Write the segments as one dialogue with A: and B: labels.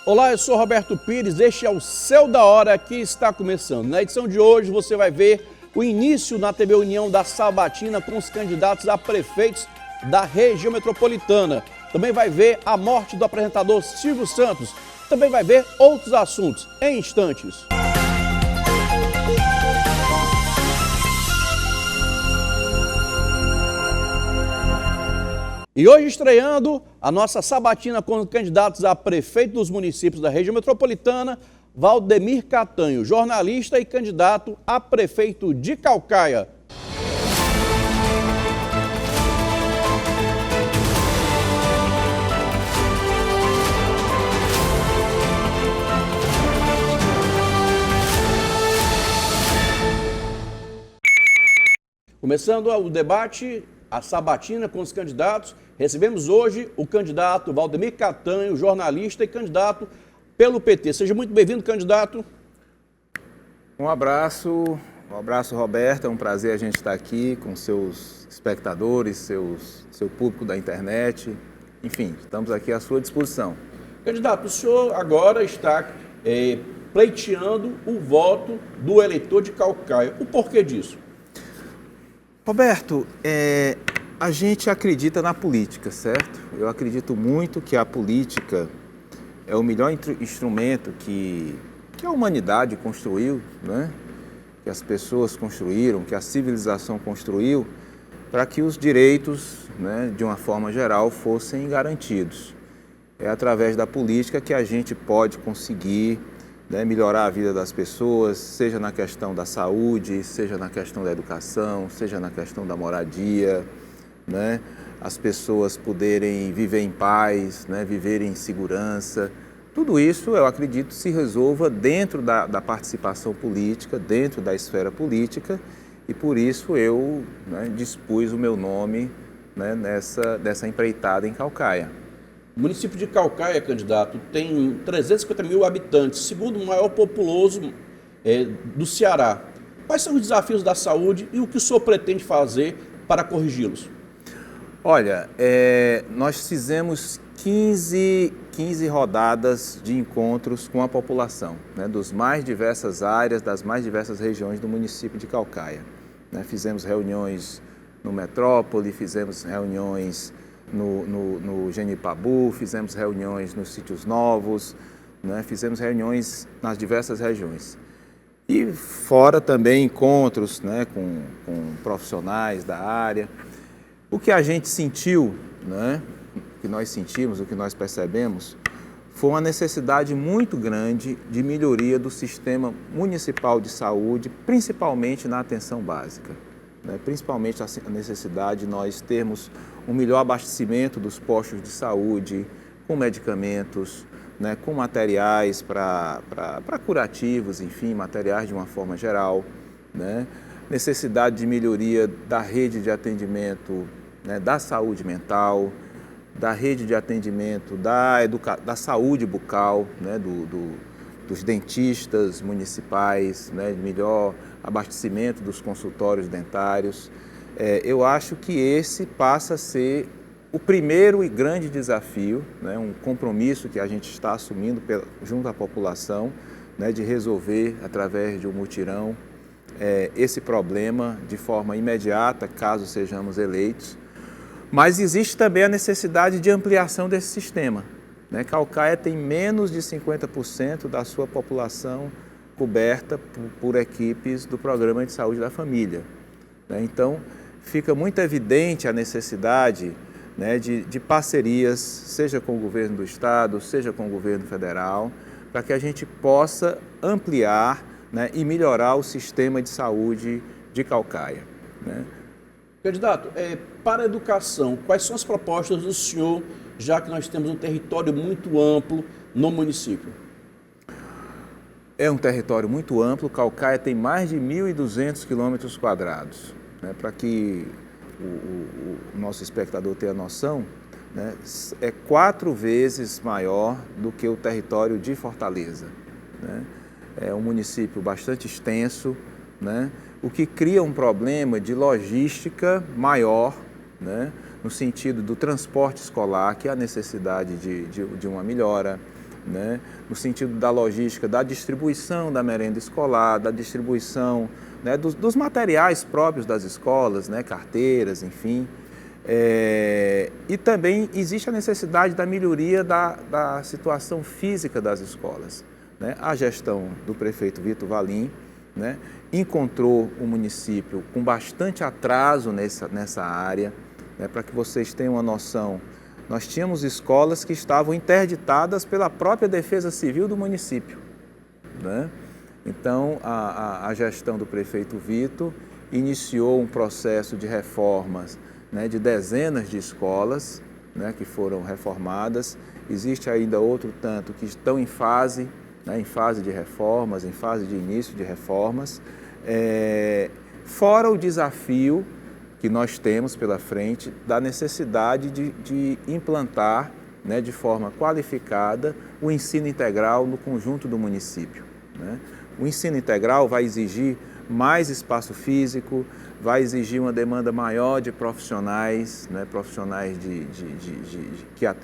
A: Olá, eu sou Roberto Pires, este é o Céu da Hora que está começando. Na edição de hoje você vai ver o início na TV União da sabatina com os candidatos a prefeitos da região metropolitana. Também vai ver a morte do apresentador Silvio Santos. Também vai ver outros assuntos em instantes. E hoje estreando a nossa sabatina com candidatos a prefeito dos municípios da região metropolitana, Valdemir Catanho, jornalista e candidato a prefeito de Caucaia. Começando o debate, a sabatina com os candidatos, recebemos hoje o candidato Valdemir Catanho, jornalista e candidato pelo PT. Seja muito bem-vindo, candidato.
B: Um abraço Roberto, é um prazer a gente estar aqui com seus espectadores, seu público da internet, enfim, estamos aqui à sua disposição.
A: Candidato, o senhor agora está pleiteando o voto do eleitor de Caucaia. O porquê disso?
B: Roberto, a gente acredita na política, certo? Eu acredito muito que a política é o melhor instrumento que a humanidade construiu, né? Que as pessoas construíram, que a civilização construiu, para que os direitos, né, de uma forma geral, fossem garantidos. É através da política que a gente pode conseguir, né, melhorar a vida das pessoas, seja na questão da saúde, seja na questão da educação, seja na questão da moradia, né, as pessoas poderem viver em paz, né, viver em segurança. Tudo isso, eu acredito, se resolva dentro da participação política, dentro da esfera política, e por isso eu, né, dispus o meu nome, né, nessa empreitada em Caucaia.
A: O município de Caucaia, candidato, tem 350 mil habitantes, segundo o maior populoso do Ceará. Quais são os desafios da saúde e o que o senhor pretende fazer para corrigi-los?
B: Olha, nós fizemos 15 rodadas de encontros com a população, né, das mais diversas áreas, das mais diversas regiões do município de Caucaia. Né, fizemos reuniões no Metrópole, fizemos reuniões no Genipabu, fizemos reuniões nos Sítios Novos, né, fizemos reuniões nas diversas regiões. E fora também encontros, né, com profissionais da área. O que a gente sentiu, né, o que nós sentimos, o que nós percebemos, foi uma necessidade muito grande de melhoria do sistema municipal de saúde, principalmente na atenção básica. Né, principalmente a necessidade de nós termos um melhor abastecimento dos postos de saúde, com medicamentos, né, com materiais para curativos, enfim, materiais de uma forma geral, né, necessidade de melhoria da rede de atendimento, né, da saúde mental, da rede de atendimento da saúde bucal, né, dos dentistas municipais, né, melhor abastecimento dos consultórios dentários. Eu acho que esse passa a ser o primeiro e grande desafio, né, um compromisso que a gente está assumindo junto à população, né, de resolver, através de um mutirão, esse problema de forma imediata, caso sejamos eleitos. Mas existe também a necessidade de ampliação desse sistema. Né? Caucaia tem menos de 50% da sua população coberta por equipes do Programa de Saúde da Família. Né? Então, fica muito evidente a necessidade, né, de parcerias, seja com o governo do estado, seja com o governo federal, para que a gente possa ampliar, né, e melhorar o sistema de saúde de Caucaia. Né?
A: Candidato, para a educação, quais são as propostas do senhor, já que nós temos um território muito amplo no município?
B: É um território muito amplo, Caucaia tem mais de 1.200 quilômetros quadrados. Né? Para que o nosso espectador tenha noção, né, é 4 vezes maior do que o território de Fortaleza. Né? É um município bastante extenso, né, o que cria um problema de logística maior, né, no sentido do transporte escolar, que é a necessidade de uma melhora, né, no sentido da logística, da distribuição da merenda escolar, da distribuição, né, dos materiais próprios das escolas, né, carteiras, enfim. E também existe a necessidade da melhoria da situação física das escolas, né? A gestão do prefeito Vitor Valim, né, encontrou o município com bastante atraso nessa área, né, para que vocês tenham uma noção. Nós tínhamos escolas que estavam interditadas pela própria Defesa Civil do município, né? Então, a gestão do prefeito Vitor iniciou um processo de reformas, né, de dezenas de escolas, né, que foram reformadas. Existe ainda outro tanto que estão em fase de reformas, em fase de início de reformas. Fora o desafio que nós temos pela frente da necessidade de implantar, né, de forma qualificada o ensino integral no conjunto do município, né? O ensino integral vai exigir mais espaço físico, vai exigir uma demanda maior de profissionais, né, profissionais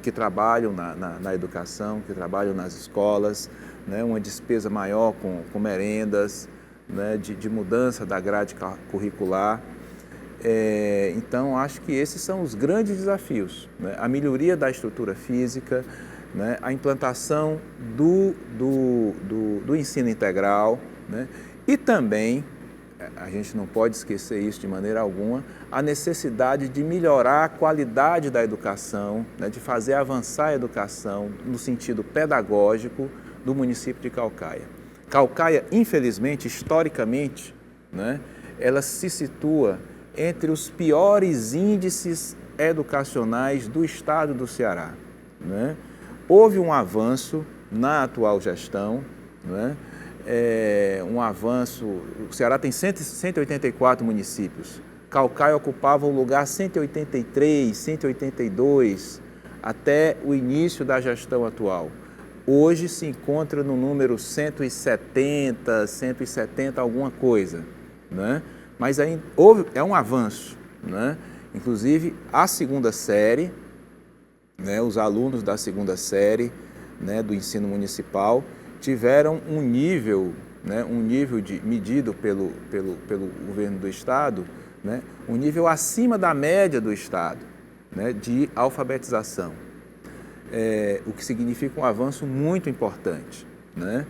B: que trabalham na educação, que trabalham nas escolas, né, uma despesa maior com merendas, né, de mudança da grade curricular. Então, acho que esses são os grandes desafios, né? A melhoria da estrutura física, né, a implantação do ensino integral, né, e também, a gente não pode esquecer isso de maneira alguma, a necessidade de melhorar a qualidade da educação, né, de fazer avançar a educação no sentido pedagógico do município de Caucaia. Caucaia, infelizmente, historicamente, né, ela se situa entre os piores índices educacionais do estado do Ceará, né? Houve um avanço na atual gestão, né? Um avanço, o Ceará tem 184 municípios, Caucaia ocupava o lugar 183, 182, até o início da gestão atual. Hoje se encontra no número 170 alguma coisa, né? Mas aí é um avanço, né? Inclusive a segunda série, né, os alunos da segunda série, né, do ensino municipal tiveram um nível, né, medido pelo governo do estado, né, um nível acima da média do estado, né, de alfabetização, o que significa um avanço muito importante, né?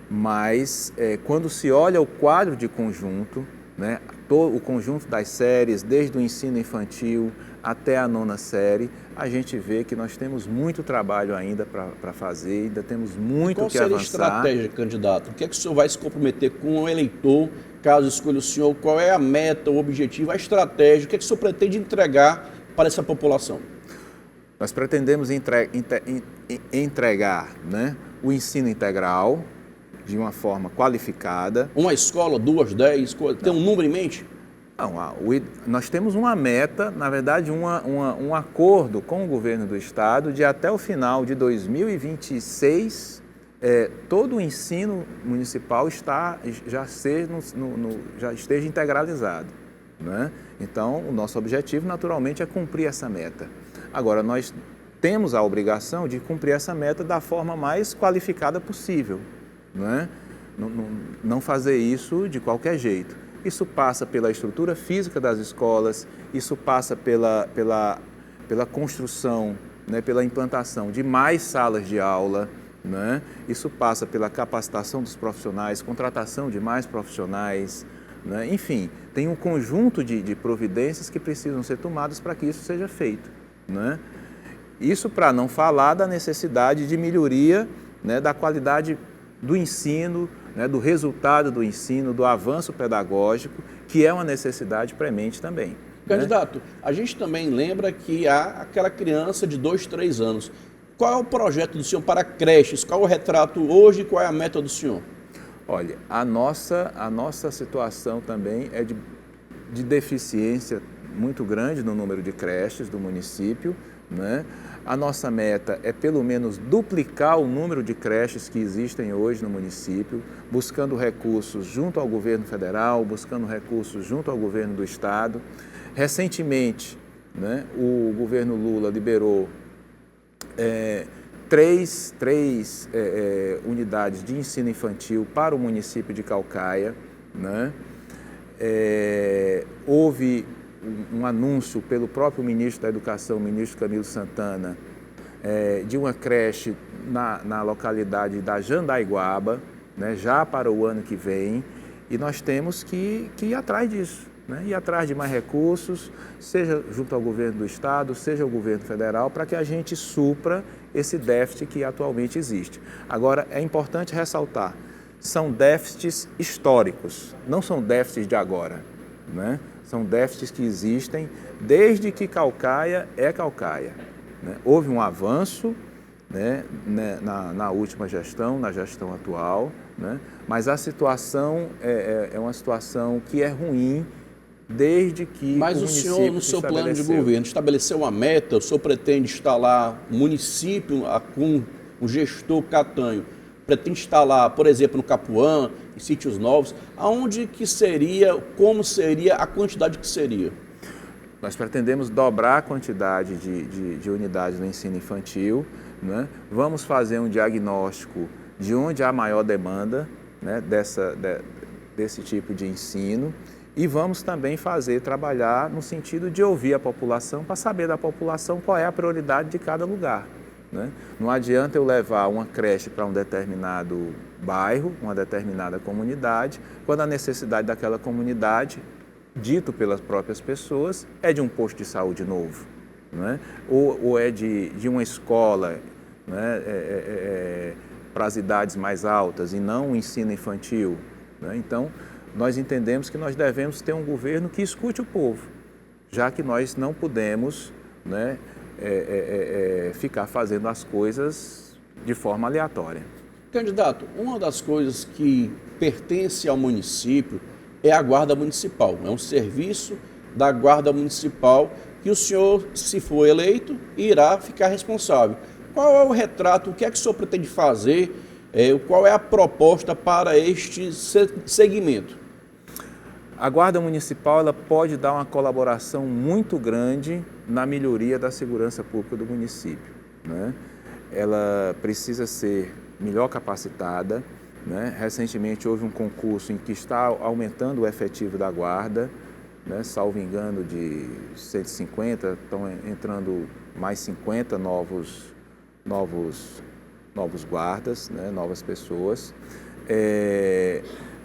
B: Mas quando se olha o quadro de conjunto, né, o conjunto das séries, desde o ensino infantil até a 9ª série, a gente vê que nós temos muito trabalho ainda para fazer, ainda temos muito que avançar.
A: Qual seria a estratégia, candidato? O que é que o senhor vai se comprometer com o eleitor, caso escolha o senhor? Qual é a meta, o objetivo, a estratégia? O que é que o senhor pretende entregar para essa população?
B: Nós pretendemos entregar, né, o ensino integral, de uma forma qualificada.
A: Uma escola, 2, 10, tem um número em mente?
B: Não, nós temos uma meta, na verdade, um acordo com o governo do estado de até o final de 2026, todo o ensino municipal já esteja integralizado, né? Então, o nosso objetivo, naturalmente, é cumprir essa meta. Agora, nós temos a obrigação de cumprir essa meta da forma mais qualificada possível, né? Não fazer isso de qualquer jeito. Isso passa pela estrutura física das escolas, isso passa pela construção, né, pela implantação de mais salas de aula, né? Isso passa pela capacitação dos profissionais, contratação de mais profissionais, né? Enfim, tem um conjunto de providências que precisam ser tomadas para que isso seja feito, né? Isso para não falar da necessidade de melhoria, né, da qualidade do ensino, né, do resultado do ensino, do avanço pedagógico, que é uma necessidade premente também.
A: Candidato, a gente também lembra que há aquela criança de 2, 3 anos. Qual é o projeto do senhor para creches? Qual é o retrato hoje e qual é a meta do senhor?
B: Olha, a nossa situação também é de deficiência muito grande no número de creches do município, né? A nossa meta é pelo menos duplicar o número de creches que existem hoje no município, buscando recursos junto ao governo federal, buscando recursos junto ao governo do estado. Recentemente, né, o governo Lula liberou três unidades de ensino infantil para o município de Caucaia, né? Houve um anúncio pelo próprio ministro da Educação, o ministro Camilo Santana, de uma creche na localidade da Jandaiguaba, né, já para o ano que vem, e nós temos que ir atrás disso, né, ir atrás de mais recursos, seja junto ao governo do estado, seja ao governo federal, para que a gente supra esse déficit que atualmente existe. Agora, é importante ressaltar, são déficits históricos, não são déficits de agora, né? São déficits que existem desde que Caucaia é Caucaia, né? Houve um avanço, né, na última gestão, na gestão atual, né? Mas a situação é uma situação que é ruim desde que
A: Mas o senhor, no seu plano de governo, estabeleceu uma meta, o senhor pretende instalar um município com o gestor Catanho, pretende instalar, por exemplo, no Capuã, em sítios novos, aonde que seria, como seria, a quantidade que seria?
B: Nós pretendemos dobrar a quantidade de unidades no ensino infantil, né? Vamos fazer um diagnóstico de onde há maior demanda, né, desse tipo de ensino, e vamos também trabalhar no sentido de ouvir a população, para saber da população qual é a prioridade de cada lugar, né? Não adianta eu levar uma creche para um determinado bairro, uma determinada comunidade, quando a necessidade daquela comunidade, dito pelas próprias pessoas, é de um posto de saúde novo, né? Ou é de uma escola, né, para as idades mais altas e não um ensino infantil, né? Então, nós entendemos que nós devemos ter um governo que escute o povo, já que nós não podemos, né, ficar fazendo as coisas de forma aleatória.
A: Candidato, uma das coisas que pertence ao município é a Guarda Municipal. É um serviço da Guarda Municipal que o senhor, se for eleito, irá ficar responsável. Qual é o retrato, o que é que o senhor pretende fazer, qual é a proposta para este segmento?
B: A Guarda Municipal ela pode dar uma colaboração muito grande na melhoria da segurança pública do município, né? Ela precisa ser melhor capacitada, né? Recentemente houve um concurso em que está aumentando o efetivo da Guarda, né? Salvo engano de 150, estão entrando mais 50 novos guardas, né? Novas pessoas.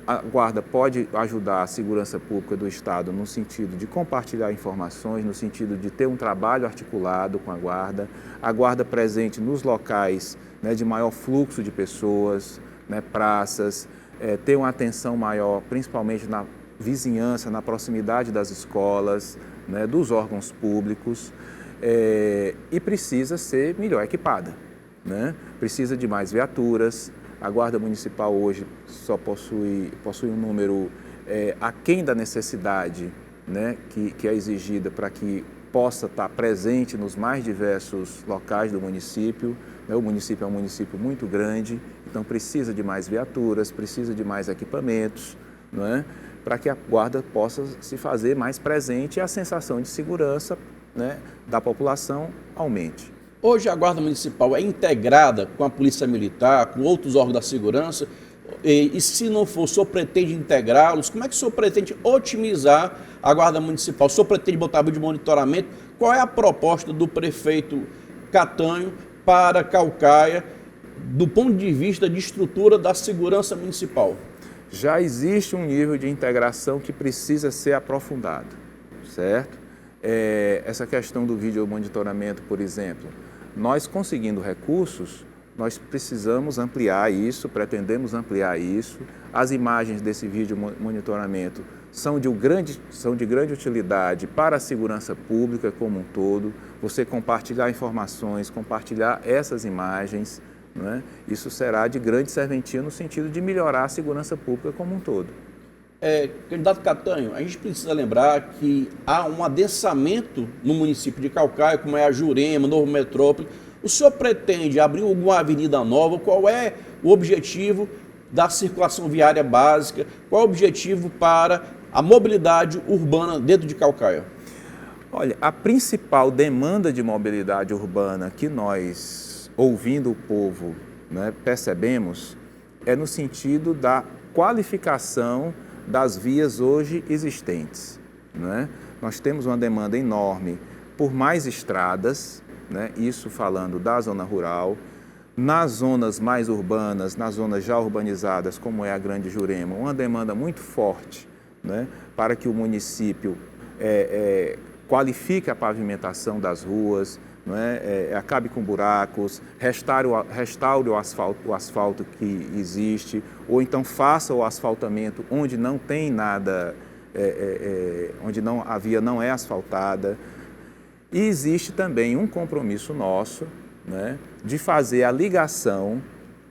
B: A Guarda pode ajudar a segurança pública do Estado no sentido de compartilhar informações, no sentido de ter um trabalho articulado com a Guarda presente nos locais, né, de maior fluxo de pessoas, né, praças, ter uma atenção maior, principalmente na vizinhança, na proximidade das escolas, né, dos órgãos públicos, e precisa ser melhor equipada, né? Precisa de mais viaturas. A Guarda Municipal hoje só possui um número aquém da necessidade, né, que é exigida para que possa estar presente nos mais diversos locais do município, né? O município é um município muito grande, então precisa de mais viaturas, precisa de mais equipamentos, não é? Para que a Guarda possa se fazer mais presente e a sensação de segurança, né, da população aumente.
A: Hoje a Guarda Municipal é integrada com a Polícia Militar, com outros órgãos da segurança, e se não for, o senhor pretende integrá-los? Como é que o senhor pretende otimizar a Guarda Municipal? O senhor pretende botar de monitoramento? Qual é a proposta do prefeito Catanho para Caucaia, do ponto de vista de estrutura da segurança municipal?
B: Já existe um nível de integração que precisa ser aprofundado, certo? Essa questão do vídeo monitoramento, por exemplo, nós conseguindo recursos, nós precisamos ampliar isso, pretendemos ampliar isso. As imagens desse vídeo monitoramento são de grande utilidade para a segurança pública como um todo. Você compartilhar informações, compartilhar essas imagens, né? Isso será de grande serventia no sentido de melhorar a segurança pública como um todo.
A: Candidato Catanho, a gente precisa lembrar que há um adensamento no município de Caucaia, como é a Jurema, Novo Metrópole. O senhor pretende abrir alguma avenida nova? Qual é o objetivo da circulação viária básica? Qual é o objetivo para a mobilidade urbana dentro de Caucaia?
B: Olha, a principal demanda de mobilidade urbana que nós ouvindo o povo, né, percebemos, é no sentido da qualificação das vias hoje existentes, né? Nós temos uma demanda enorme por mais estradas, né? Isso falando da zona rural, nas zonas mais urbanas, nas zonas já urbanizadas, como é a Grande Jurema, uma demanda muito forte, né? Para que o município qualifique a pavimentação das ruas, não é? Acabe com buracos, restaure o asfalto que existe, ou então faça o asfaltamento onde não tem nada, onde a via não é asfaltada. E existe também um compromisso nosso, né, de fazer a ligação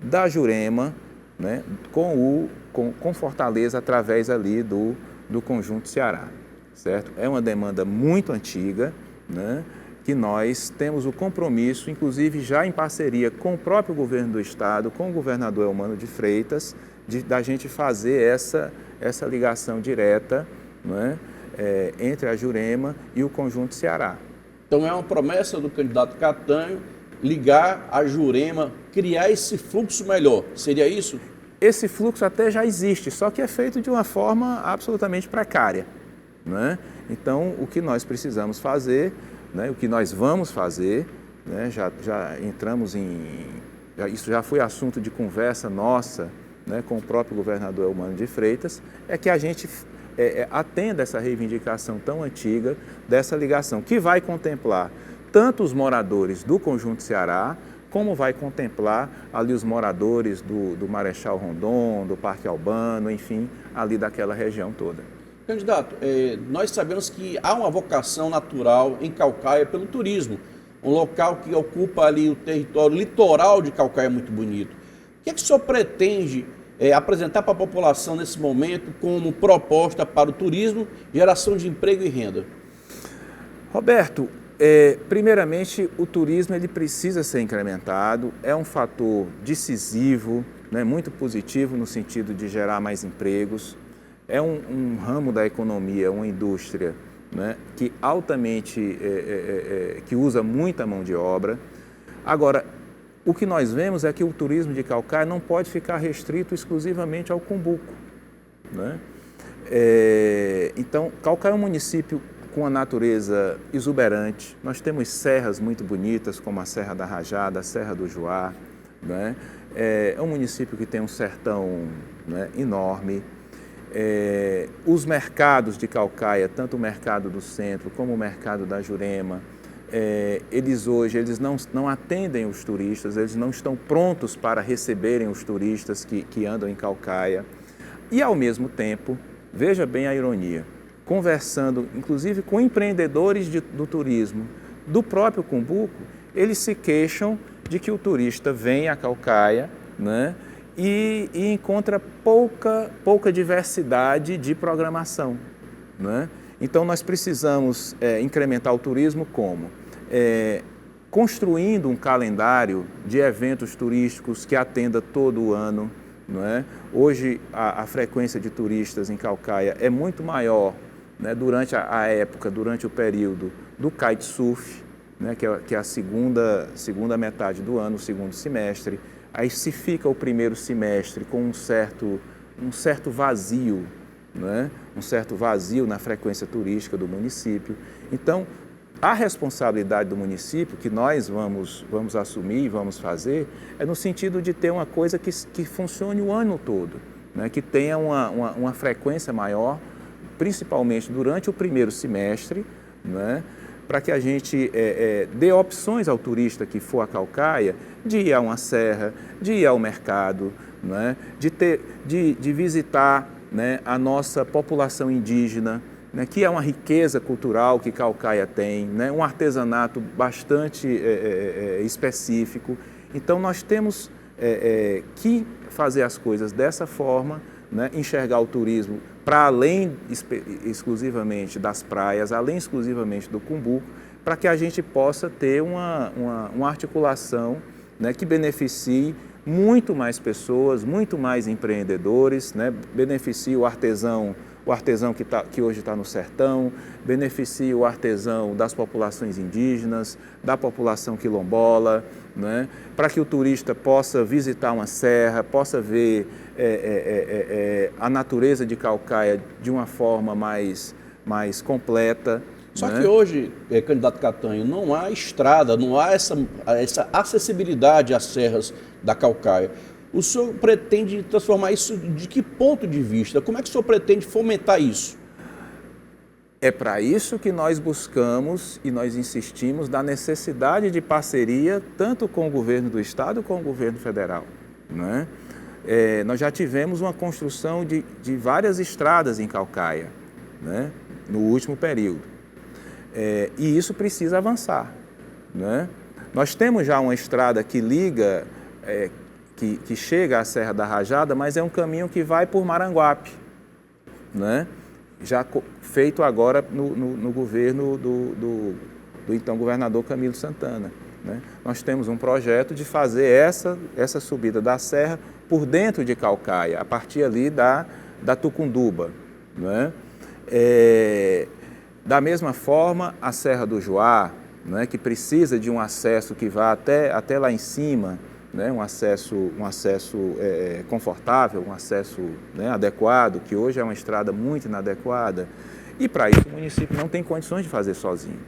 B: da Jurema, né, com Fortaleza através ali do Conjunto Ceará, certo? É uma demanda muito antiga, né, que nós temos o compromisso, inclusive já em parceria com o próprio governo do estado, com o governador Eumano de Freitas, da gente fazer essa ligação direta, né, entre a Jurema e o Conjunto Ceará.
A: Então é uma promessa do candidato Catanho ligar a Jurema, criar esse fluxo melhor, seria isso?
B: Esse fluxo até já existe, só que é feito de uma forma absolutamente precária, né? Então, o que nós precisamos fazer, né, o que nós vamos fazer, né, já entramos isso já foi assunto de conversa nossa, né, com o próprio governador Eumano de Freitas, é que a gente atenda essa reivindicação tão antiga dessa ligação, que vai contemplar tanto os moradores do Conjunto Ceará, como vai contemplar ali os moradores do Marechal Rondon, do Parque Albano, enfim, ali daquela região toda.
A: Candidato, nós sabemos que há uma vocação natural em Caucaia pelo turismo, um local que ocupa ali o território litoral de Caucaia muito bonito. O que é que o senhor pretende apresentar para a população nesse momento como proposta para o turismo, geração de emprego e renda?
B: Roberto, primeiramente o turismo ele precisa ser incrementado, é um fator decisivo, né, muito positivo no sentido de gerar mais empregos, é um ramo da economia, uma indústria, né, que altamente, que usa muita mão de obra. Agora, o que nós vemos é que o turismo de Caucaia não pode ficar restrito exclusivamente ao Cumbuco, né? Então, Caucaia é um município com a natureza exuberante, nós temos serras muito bonitas, como a Serra da Rajada, a Serra do Juá, né? É um município que tem um sertão, né, enorme. Os mercados de Caucaia, tanto o mercado do centro como o mercado da Jurema, eles não atendem os turistas, eles não estão prontos para receberem os turistas que andam em Caucaia. E, ao mesmo tempo, veja bem a ironia, conversando, inclusive, com empreendedores do turismo do próprio Cumbuco, eles se queixam de que o turista vem a Caucaia, né, e encontra pouca diversidade de programação, né? Então, nós precisamos incrementar o turismo como? Construindo um calendário de eventos turísticos que atenda todo o ano, não é? Hoje, a frequência de turistas em Caucaia é muito maior, né, durante durante o período do kitesurf, né, que é a segunda metade do ano, o segundo semestre. Aí se fica o primeiro semestre com um certo vazio, né? Um certo vazio na frequência turística do município. Então, a responsabilidade do município, que nós vamos assumir e vamos fazer, é no sentido de ter uma coisa que funcione o ano todo, né? Que tenha uma frequência maior, principalmente durante o primeiro semestre, né? Para que a gente dê opções ao turista que for a Caucaia de ir a uma serra, de ir ao mercado, né? de visitar, né, a nossa população indígena, né, que é uma riqueza cultural que Caucaia tem, né, um artesanato bastante específico. Então, nós temos que fazer as coisas dessa forma, né, enxergar o turismo para além exclusivamente das praias, além exclusivamente do Cumbuco, para que a gente possa ter uma articulação, né, que beneficie muito mais pessoas, muito mais empreendedores, né, beneficie o artesão o artesão que hoje está no sertão, beneficia o artesão das populações indígenas, da população quilombola, né? Para que o turista possa visitar uma serra, possa ver a natureza de Caucaia de uma forma mais completa.
A: Só
B: né?
A: que hoje, candidato Catanho, não há estrada, não há essa acessibilidade às serras da Caucaia. O senhor pretende transformar isso de que ponto de vista? Como é que o senhor pretende fomentar isso?
B: É para isso que nós buscamos e nós insistimos da necessidade de parceria tanto com o governo do estado como com o governo federal. Né? Nós já tivemos uma construção de várias estradas em Caucaia, né? No último período. E isso precisa avançar. Né? Nós temos já uma estrada que liga, que chega à Serra da Rajada, mas é um caminho que vai por Maranguape, né? Já feito agora no governo do então governador Camilo Santana. Né? Nós temos um projeto de fazer essa subida da serra por dentro de Caucaia, a partir ali da Tucunduba. Né? Da mesma forma, a Serra do Joá, né, que precisa de um acesso que vá até lá em cima, né, um acesso confortável, um acesso, né, adequado, que hoje é uma estrada muito inadequada, e para isso o município não tem condições de fazer sozinho.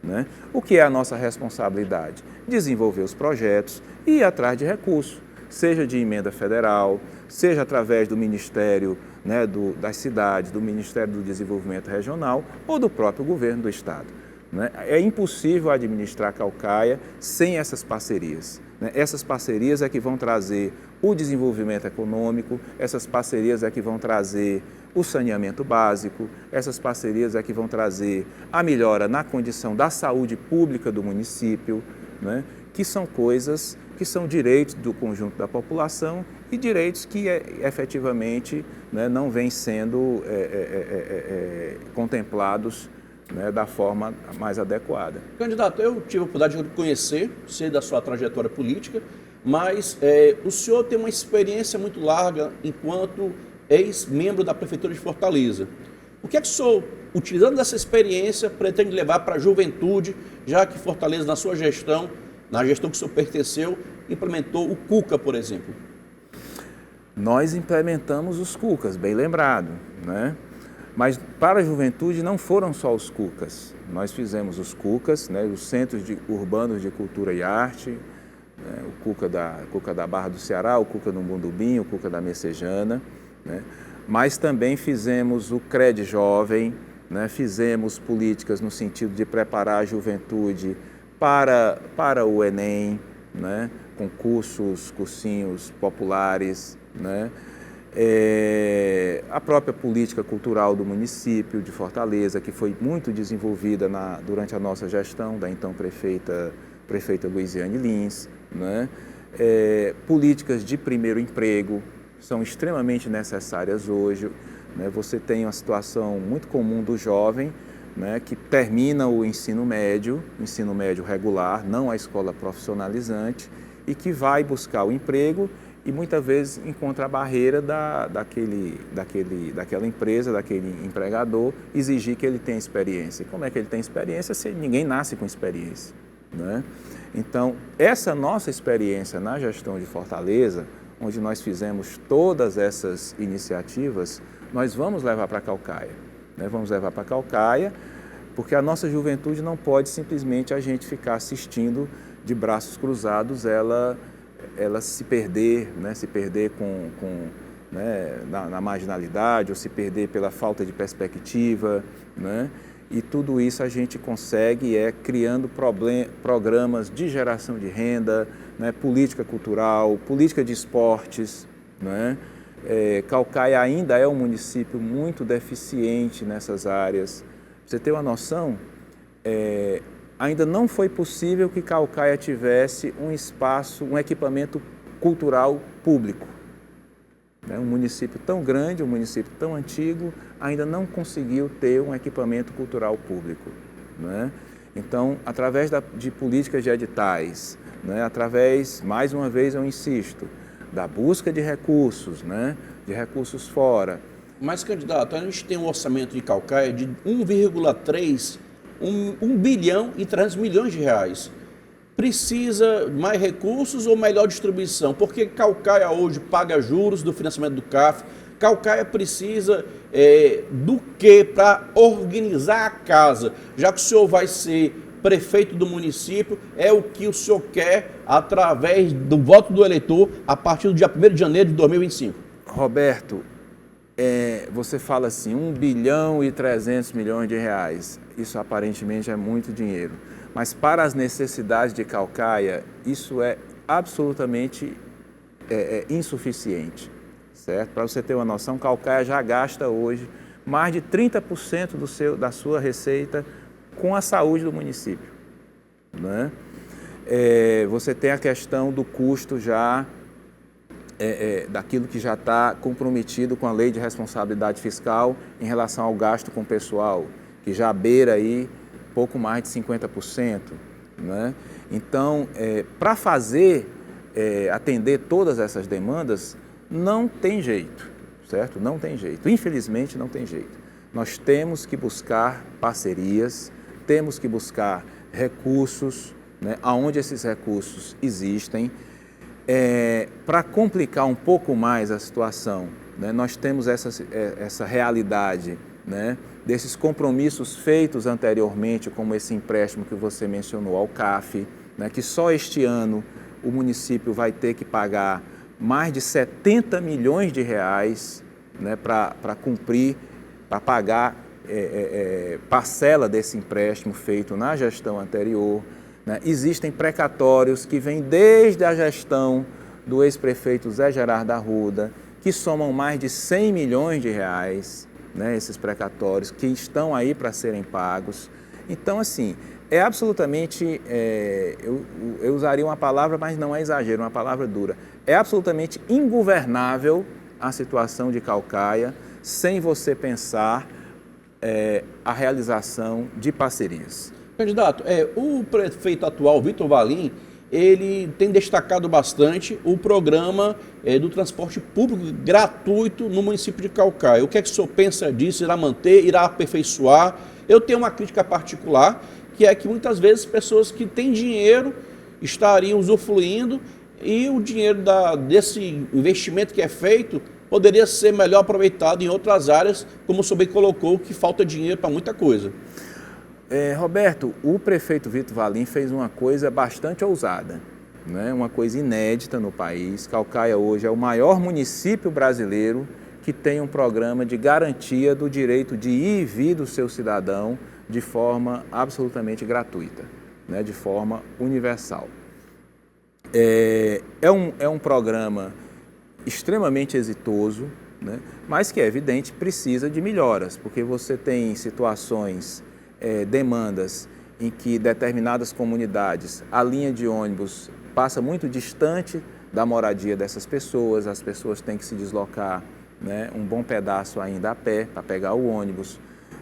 B: Né? O que é a nossa responsabilidade? Desenvolver os projetos e ir atrás de recursos, seja de emenda federal, seja através do Ministério, né, das cidades, do Ministério do Desenvolvimento Regional ou do próprio governo do estado. Né? É impossível administrar Caucaia sem essas parcerias. Né? Essas parcerias é que vão trazer o desenvolvimento econômico, essas parcerias é que vão trazer o saneamento básico, essas parcerias é que vão trazer a melhora na condição da saúde pública do município, né? Que são coisas que são direitos do conjunto da população e direitos que efetivamente, né, não vêm sendo contemplados, né, da forma mais adequada.
A: Candidato, eu tive a oportunidade de conhecer, sei da sua trajetória política, mas o senhor tem uma experiência muito larga enquanto ex-membro da Prefeitura de Fortaleza. O que é que o senhor, utilizando dessa experiência, pretende levar para a juventude, já que Fortaleza, na sua gestão, na gestão que o senhor pertenceu, implementou o CUCA, por exemplo?
B: Nós implementamos os CUCAs, bem lembrado, né? Mas para a juventude não foram só os CUCAs. Nós fizemos os CUCAs, né, os Centros Urbanos de Cultura e Arte, né, o CUCA da Barra do Ceará, o CUCA do Mundubim, o CUCA da Messejana, né? Mas também fizemos o CRED Jovem, né? Fizemos políticas no sentido de preparar a juventude para o Enem, né? Com cursinhos populares, né? A própria política cultural do município de Fortaleza, que foi muito desenvolvida durante a nossa gestão da então prefeita Luiziane Lins, né? Políticas de primeiro emprego são extremamente necessárias hoje, né? Você tem uma situação muito comum do jovem, né, que termina o ensino médio regular, não a escola profissionalizante, e que vai buscar o emprego e muitas vezes encontra a barreira daquela empresa, daquele empregador, exigir que ele tenha experiência. Como é que ele tem experiência se ninguém nasce com experiência? Né? Então, essa nossa experiência na gestão de Fortaleza, onde nós fizemos todas essas iniciativas, nós vamos levar para Caucaia. Né? Vamos levar para Caucaia, porque a nossa juventude não pode simplesmente a gente ficar assistindo de braços cruzados ela se perder, né? Se perder né, na marginalidade, ou se perder pela falta de perspectiva, né? E tudo isso a gente consegue criando programas de geração de renda, né? Política cultural, política de esportes, né? Caucaia ainda é um município muito deficiente nessas áreas. Pra você ter uma noção, ainda não foi possível que Caucaia tivesse um espaço, um equipamento cultural público. Um município tão grande, um município tão antigo, ainda não conseguiu ter um equipamento cultural público. Né? Então, através de políticas de editais, né? Através, mais uma vez eu insisto, da busca de recursos, né? De recursos fora.
A: Mas, candidato, a gente tem um orçamento de Caucaia de 1,3, 1 bilhão e 300 milhões de reais. Precisa mais recursos ou melhor distribuição? Porque Caucaia hoje paga juros do financiamento do CAF. Caucaia precisa do que para organizar a casa? Já que o senhor vai ser prefeito do município, é o que o senhor quer através do voto do eleitor a partir do dia 1º de janeiro de 2025.
B: Roberto, você fala assim, 1 bilhão e 300 milhões de reais. Isso aparentemente é muito dinheiro. Mas para as necessidades de Caucaia, isso é absolutamente insuficiente, certo? Para você ter uma noção, Caucaia já gasta hoje mais de 30% da sua receita com a saúde do município, né? Você tem a questão do custo já, daquilo que já está comprometido com a lei de responsabilidade fiscal em relação ao gasto com o pessoal, que já beira aí pouco mais de 50%, né? Então, para atender todas essas demandas, não tem jeito, certo? Não tem jeito, infelizmente não tem jeito. Nós temos que buscar parcerias, temos que buscar recursos, né, aonde esses recursos existem. Para complicar um pouco mais a situação, né, nós temos essa realidade, né, desses compromissos feitos anteriormente, como esse empréstimo que você mencionou ao CAF, né, que só este ano o município vai ter que pagar mais de 70 milhões de reais, né, para cumprir, para pagar parcela desse empréstimo feito na gestão anterior, né? Existem precatórios que vêm desde a gestão do ex-prefeito Zé Gerardo Arruda, que somam mais de 100 milhões de reais, né, esses precatórios que estão aí para serem pagos. Então, assim, é absolutamente, eu usaria uma palavra, mas não é exagero, uma palavra dura, é absolutamente ingovernável a situação de Caucaia sem você pensar a realização de parcerias.
A: Candidato, o prefeito atual, Vitor Valim, ele tem destacado bastante o programa do transporte público gratuito no município de Caucaia. O que é que o senhor pensa disso? Irá manter? Irá aperfeiçoar? Eu tenho uma crítica particular, que é que muitas vezes pessoas que têm dinheiro estariam usufruindo e o dinheiro desse investimento que é feito poderia ser melhor aproveitado em outras áreas, como o senhor bem colocou, que falta dinheiro para muita coisa.
B: Roberto, o prefeito Vitor Valim fez uma coisa bastante ousada, né? Uma coisa inédita no país. Caucaia hoje é o maior município brasileiro que tem um programa de garantia do direito de ir e vir do seu cidadão de forma absolutamente gratuita, né? De forma universal. É um programa extremamente exitoso, né? Mas que é evidente precisa de melhoras, porque você tem situações, demandas em que determinadas comunidades, a linha de ônibus passa muito distante da moradia dessas pessoas, as pessoas têm que se deslocar, né, um bom pedaço ainda a pé para pegar o ônibus.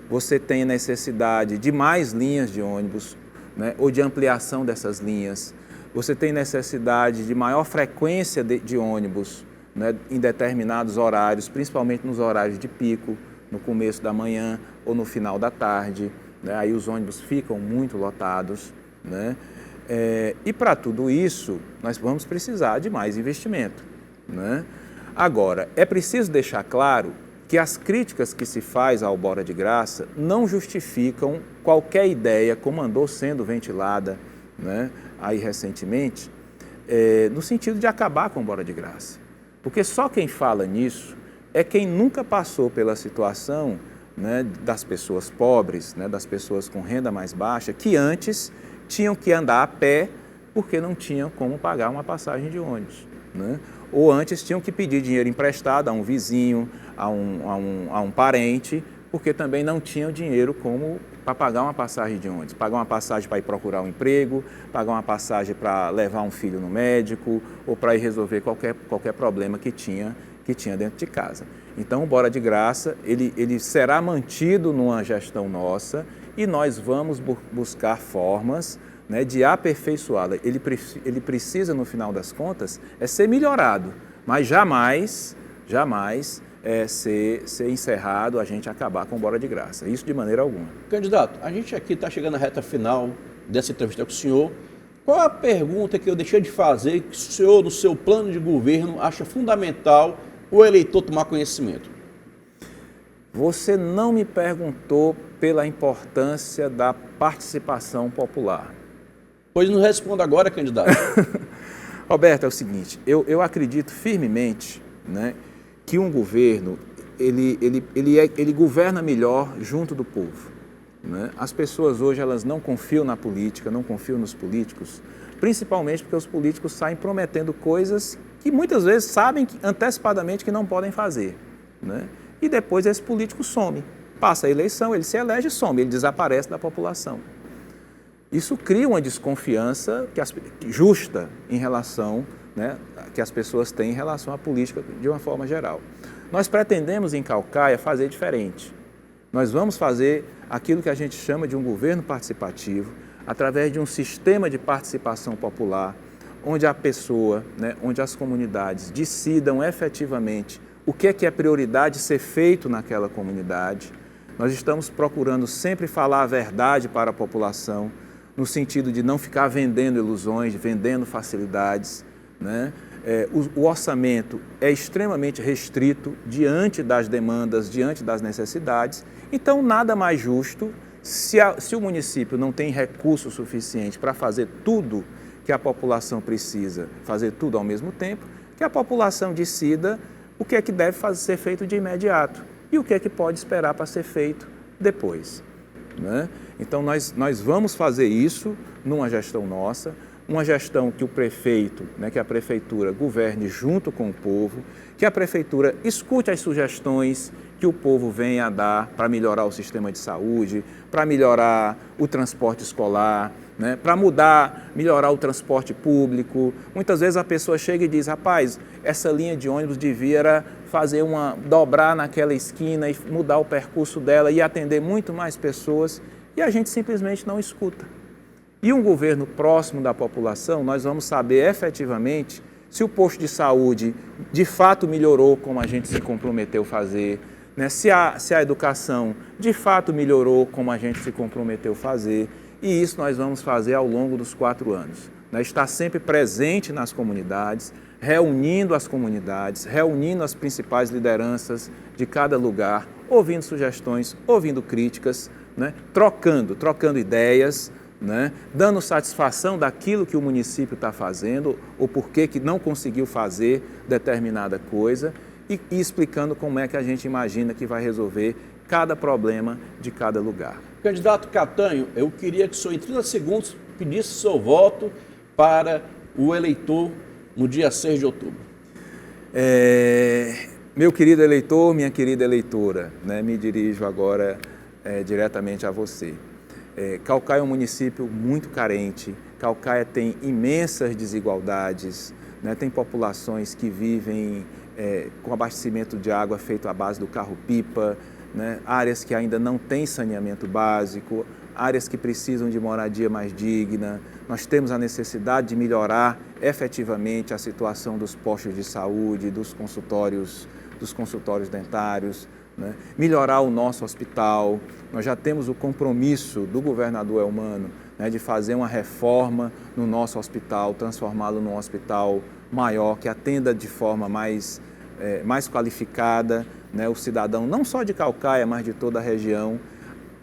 B: Você tem necessidade de mais linhas de ônibus, né, ou de ampliação dessas linhas. Você tem necessidade de maior frequência de ônibus, né, em determinados horários, principalmente nos horários de pico, no começo da manhã ou no final da tarde, né, aí os ônibus ficam muito lotados, né, e para tudo isso nós vamos precisar de mais investimento, né? Agora, é preciso deixar claro que as críticas que se faz ao Bora de Graça não justificam qualquer ideia, como andou sendo ventilada, né, aí recentemente, no sentido de acabar com o Bora de Graça. Porque só quem fala nisso é quem nunca passou pela situação, né, das pessoas pobres, né, das pessoas com renda mais baixa, que antes tinham que andar a pé porque não tinham como pagar uma passagem de ônibus, né? Ou antes tinham que pedir dinheiro emprestado a um vizinho, a um parente, porque também não tinham dinheiro para pagar uma passagem de ônibus, pagar uma passagem para ir procurar um emprego, pagar uma passagem para levar um filho no médico ou para ir resolver qualquer problema que tinha dentro de casa. Então, o Bora de Graça, ele será mantido numa gestão nossa e nós vamos buscar formas, né, de aperfeiçoá-la. Ele precisa, no final das contas, ser melhorado, mas jamais ser encerrado, a gente acabar com bora de graça. Isso de maneira alguma.
A: Candidato, a gente aqui está chegando à reta final dessa entrevista com o senhor. Qual a pergunta que eu deixei de fazer que o senhor, no seu plano de governo, acha fundamental o eleitor tomar conhecimento?
B: Você não me perguntou pela importância da participação popular.
A: Pois não responda agora, candidato.
B: Roberto, é o seguinte, eu acredito firmemente, né, que um governo, ele governa melhor junto do povo. Né? As pessoas hoje elas não confiam na política, não confiam nos políticos, principalmente porque os políticos saem prometendo coisas que muitas vezes sabem antecipadamente que não podem fazer. Né? E depois esse político some. Passa a eleição, ele se elege e some, ele desaparece da população. Isso cria uma desconfiança justa em relação, né, que as pessoas têm em relação à política de uma forma geral. Nós pretendemos em Caucaia fazer diferente. Nós vamos fazer aquilo que a gente chama de um governo participativo, através de um sistema de participação popular, onde a pessoa, né, onde as comunidades decidam efetivamente o que é prioridade ser feito naquela comunidade. Nós estamos procurando sempre falar a verdade para a população, no sentido de não ficar vendendo ilusões, vendendo facilidades. Né? O orçamento é extremamente restrito diante das demandas, diante das necessidades. Então, nada mais justo, se o município não tem recurso suficiente para fazer tudo que a população precisa, fazer tudo ao mesmo tempo, que a população decida o que é que deve ser feito de imediato e o que é que pode esperar para ser feito depois. Né? Então, nós vamos fazer isso numa gestão nossa, uma gestão que o prefeito, né, que a prefeitura governe junto com o povo, que a prefeitura escute as sugestões que o povo venha a dar para melhorar o sistema de saúde, para melhorar o transporte escolar, né, para melhorar o transporte público. Muitas vezes a pessoa chega e diz, rapaz, essa linha de ônibus devia dobrar naquela esquina e mudar o percurso dela e atender muito mais pessoas, e a gente simplesmente não escuta. E um governo próximo da população, nós vamos saber efetivamente se o posto de saúde de fato melhorou como a gente se comprometeu a fazer, né? Se a educação de fato melhorou como a gente se comprometeu a fazer, e isso nós vamos fazer ao longo dos 4 anos. Né? Estar sempre presente nas comunidades, reunindo as comunidades, reunindo as principais lideranças de cada lugar, ouvindo sugestões, ouvindo críticas, né? trocando ideias, né? Dando satisfação daquilo que o município está fazendo, ou por que não conseguiu fazer determinada coisa, e explicando como é que a gente imagina que vai resolver cada problema de cada lugar.
A: Candidato Catanho, eu queria que o senhor, em 30 segundos, pedisse seu voto para o eleitor no dia 6 de outubro.
B: Meu querido eleitor, minha querida eleitora, né? Me dirijo agora diretamente a você. Caucaia é um município muito carente, Caucaia tem imensas desigualdades, né? Tem populações que vivem com abastecimento de água feito à base do carro-pipa, né? Áreas que ainda não têm saneamento básico, áreas que precisam de moradia mais digna. Nós temos a necessidade de melhorar efetivamente a situação dos postos de saúde, dos consultórios dentários, né? Melhorar o nosso hospital. Nós já temos o compromisso do governador Elmano, né, de fazer uma reforma no nosso hospital, transformá-lo num hospital maior, que atenda de forma mais qualificada, né, o cidadão não só de Caucaia, mas de toda a região.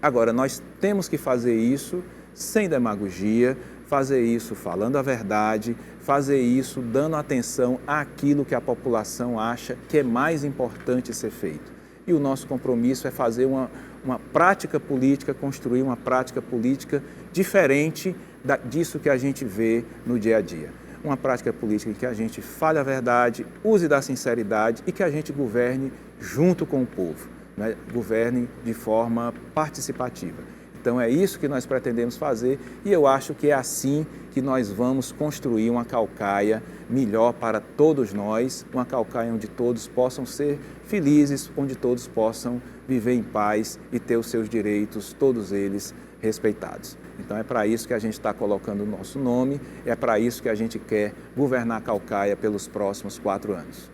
B: Agora, nós temos que fazer isso sem demagogia, fazer isso falando a verdade, fazer isso dando atenção àquilo que a população acha que é mais importante ser feito. E o nosso compromisso é fazer uma prática política, construir uma prática política diferente disso que a gente vê no dia a dia. Uma prática política em que a gente fale a verdade, use da sinceridade e que a gente governe junto com o povo, né? Governe de forma participativa. Então é isso que nós pretendemos fazer e eu acho que é assim que nós vamos construir uma Caucaia melhor para todos nós, uma Caucaia onde todos possam ser felizes, onde todos possam viver em paz e ter os seus direitos, todos eles respeitados. Então é para isso que a gente está colocando o nosso nome, é para isso que a gente quer governar Caucaia pelos próximos 4 anos.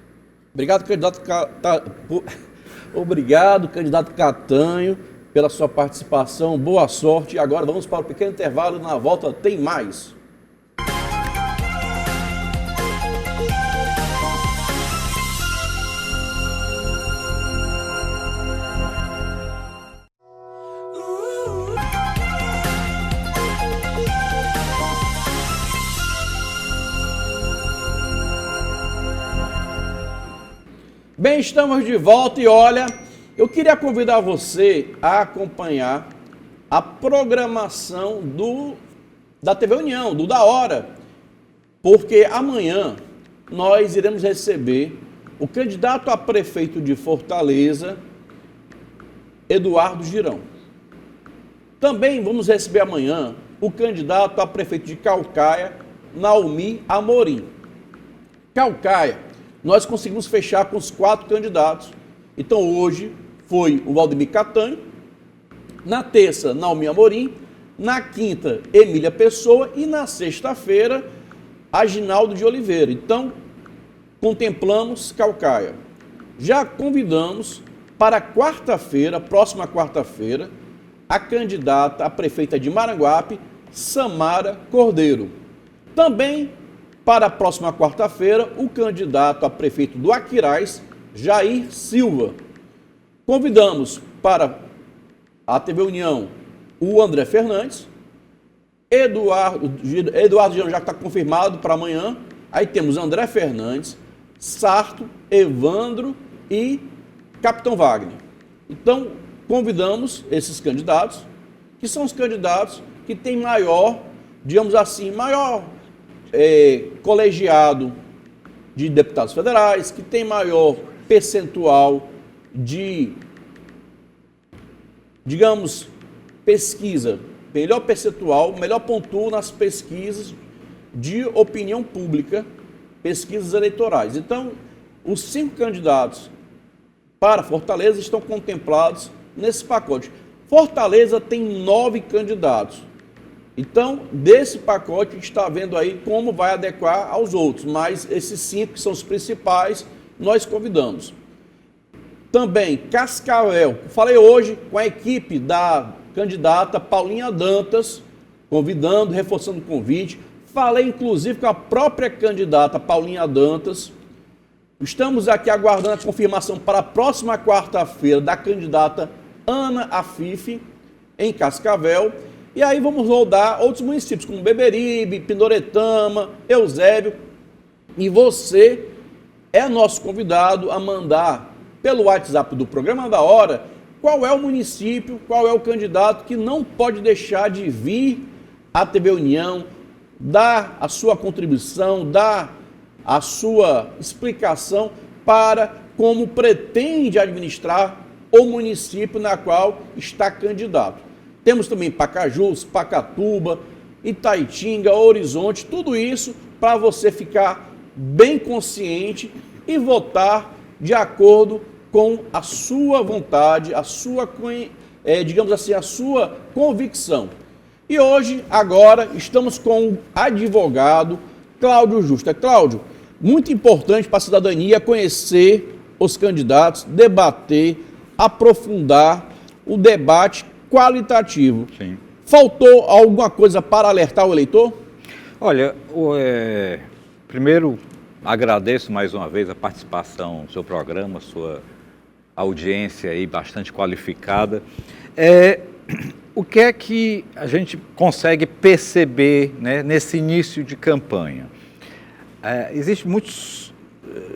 A: Obrigado, candidato Obrigado, candidato Catanho, pela sua participação. Boa sorte. E agora vamos para o pequeno intervalo. Na volta tem mais. Bem, estamos de volta e olha, eu queria convidar você a acompanhar a programação da TV União, do Da Hora, porque amanhã nós iremos receber o candidato a prefeito de Fortaleza, Eduardo Girão. Também vamos receber amanhã o candidato a prefeito de Caucaia, Naomi Amorim. Caucaia, nós conseguimos fechar com os 4 candidatos. Então hoje foi o Valdemir Catanho, na terça, Naomi Amorim, na quinta, Emília Pessoa e na sexta-feira, Aginaldo de Oliveira. Então, contemplamos Caucaia. Já convidamos para quarta-feira, próxima quarta-feira, a candidata a prefeita de Maranguape, Samara Cordeiro. Também, para a próxima quarta-feira, o candidato a prefeito do Aquiraz, Jair Silva. Convidamos para a TV União o André Fernandes, Eduardo Girão já está confirmado para amanhã, aí temos André Fernandes, Sarto, Evandro e Capitão Wagner. Então, convidamos esses candidatos, que são os candidatos que têm maior, digamos assim, colegiado de deputados federais, que tem maior percentual de, digamos, pesquisa, melhor percentual, melhor pontuo nas pesquisas de opinião pública, pesquisas eleitorais. Então, os 5 candidatos para Fortaleza estão contemplados nesse pacote. Fortaleza tem 9 candidatos. Então, desse pacote, a gente está vendo aí como vai adequar aos outros, mas esses 5 que são os principais, nós convidamos. Também, Cascavel, falei hoje com a equipe da candidata Paulinha Dantas, convidando, reforçando o convite. Falei, inclusive, com a própria candidata Paulinha Dantas. Estamos aqui aguardando a confirmação para a próxima quarta-feira da candidata Ana Afife, em Cascavel. E aí vamos rodar outros municípios, como Beberibe, Pindoretama, Eusébio. E você é nosso convidado a mandar pelo WhatsApp do Programa da Hora qual é o município, qual é o candidato que não pode deixar de vir à TV União, dar a sua contribuição, dar a sua explicação para como pretende administrar o município na qual está candidato. Temos também Pacajus, Pacatuba, Itaitinga, Horizonte, tudo isso para você ficar bem consciente e votar de acordo com a sua vontade, a sua, digamos assim, a sua convicção. E hoje, agora, estamos com o advogado Cláudio Justa. Cláudio, muito importante para a cidadania conhecer os candidatos, debater, aprofundar o debate qualitativo.
C: Sim.
A: Faltou alguma coisa para alertar o eleitor?
C: Olha, primeiro agradeço mais uma vez a participação no seu programa, sua audiência aí bastante qualificada. O que é que a gente consegue perceber, né, nesse início de campanha? Existem muitos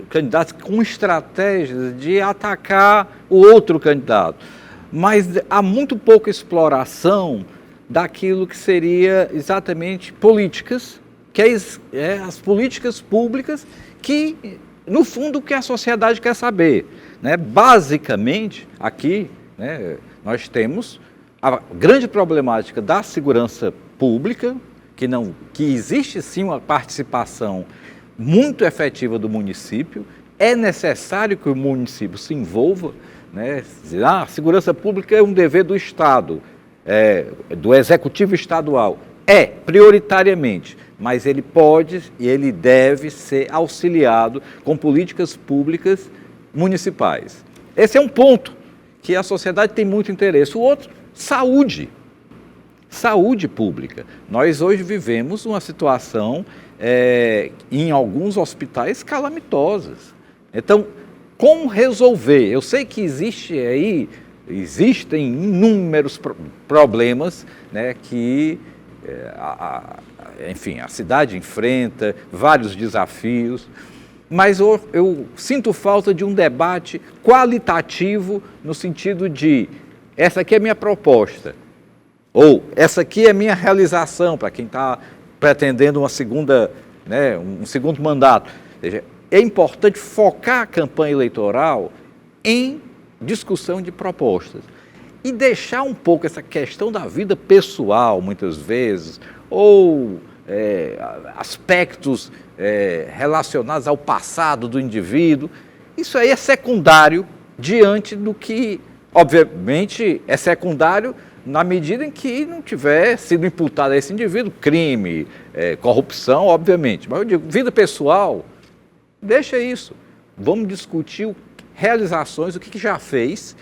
C: candidatos com estratégias de atacar o outro candidato, mas há muito pouca exploração daquilo que seria exatamente políticas, que as políticas públicas que, no fundo, o que a sociedade quer saber, né? Basicamente, aqui, né, nós temos a grande problemática da segurança pública, que existe sim uma participação muito efetiva do município, é necessário que o município se envolva, né? A segurança pública é um dever do Estado, do Executivo Estadual, prioritariamente, mas ele pode e ele deve ser auxiliado com políticas públicas municipais. Esse é um ponto que a sociedade tem muito interesse. O outro, saúde. Saúde pública. Nós hoje vivemos uma situação em alguns hospitais calamitosas. Então, como resolver? Eu sei que existem inúmeros problemas, né, que enfim, a cidade enfrenta, vários desafios, mas eu sinto falta de um debate qualitativo no sentido de essa aqui é a minha proposta, ou essa aqui é a minha realização, para quem está pretendendo uma segunda, né, um segundo mandato. Ou seja, é importante focar a campanha eleitoral em discussão de propostas e deixar um pouco essa questão da vida pessoal, muitas vezes, ou aspectos relacionados ao passado do indivíduo. Isso aí é secundário diante do que, obviamente, é secundário na medida em que não tiver sido imputado a esse indivíduo crime, corrupção, obviamente. Mas eu digo, vida pessoal, deixa isso. Vamos discutir realizações, o que já fez,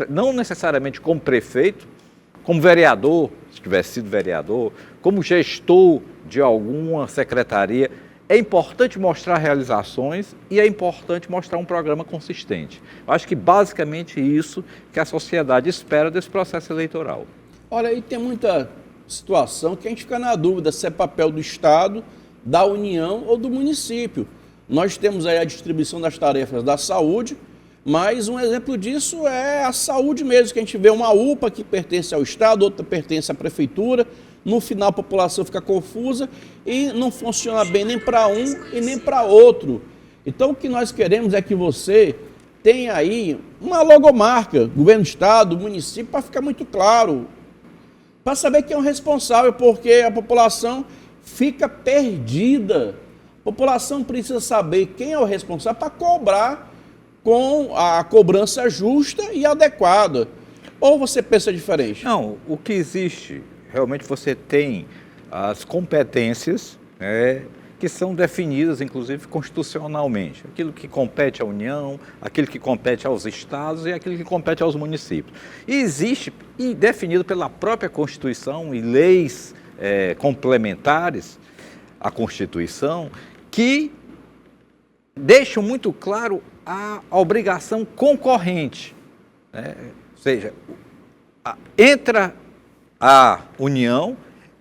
C: não necessariamente como prefeito, como vereador, se tivesse sido vereador, como gestor de alguma secretaria. É importante mostrar realizações e é importante mostrar um programa consistente. Eu acho que basicamente isso que a sociedade espera desse processo eleitoral.
A: Olha, aí tem muita situação que a gente fica na dúvida se é papel do Estado, da União ou do município. Nós temos aí a distribuição das tarefas da saúde, mas um exemplo disso é a saúde mesmo, que a gente vê uma UPA que pertence ao Estado, outra pertence à Prefeitura. No final a população fica confusa e não funciona bem nem para um e nem para outro. Então o que nós queremos é que você tenha aí uma logomarca, governo do Estado, município, para ficar muito claro, para saber quem é o responsável, porque a população fica perdida. A população precisa saber quem é o responsável para cobrar com a cobrança justa e adequada. Ou você pensa diferente?
C: Não, o que existe, realmente você tem as competências, que são definidas, inclusive, constitucionalmente. Aquilo que compete à União, aquilo que compete aos estados e aquilo que compete aos municípios. E existe, e definido pela própria Constituição e leis complementares à Constituição, que deixam muito claro a obrigação concorrente, né? Ou seja, entra a União,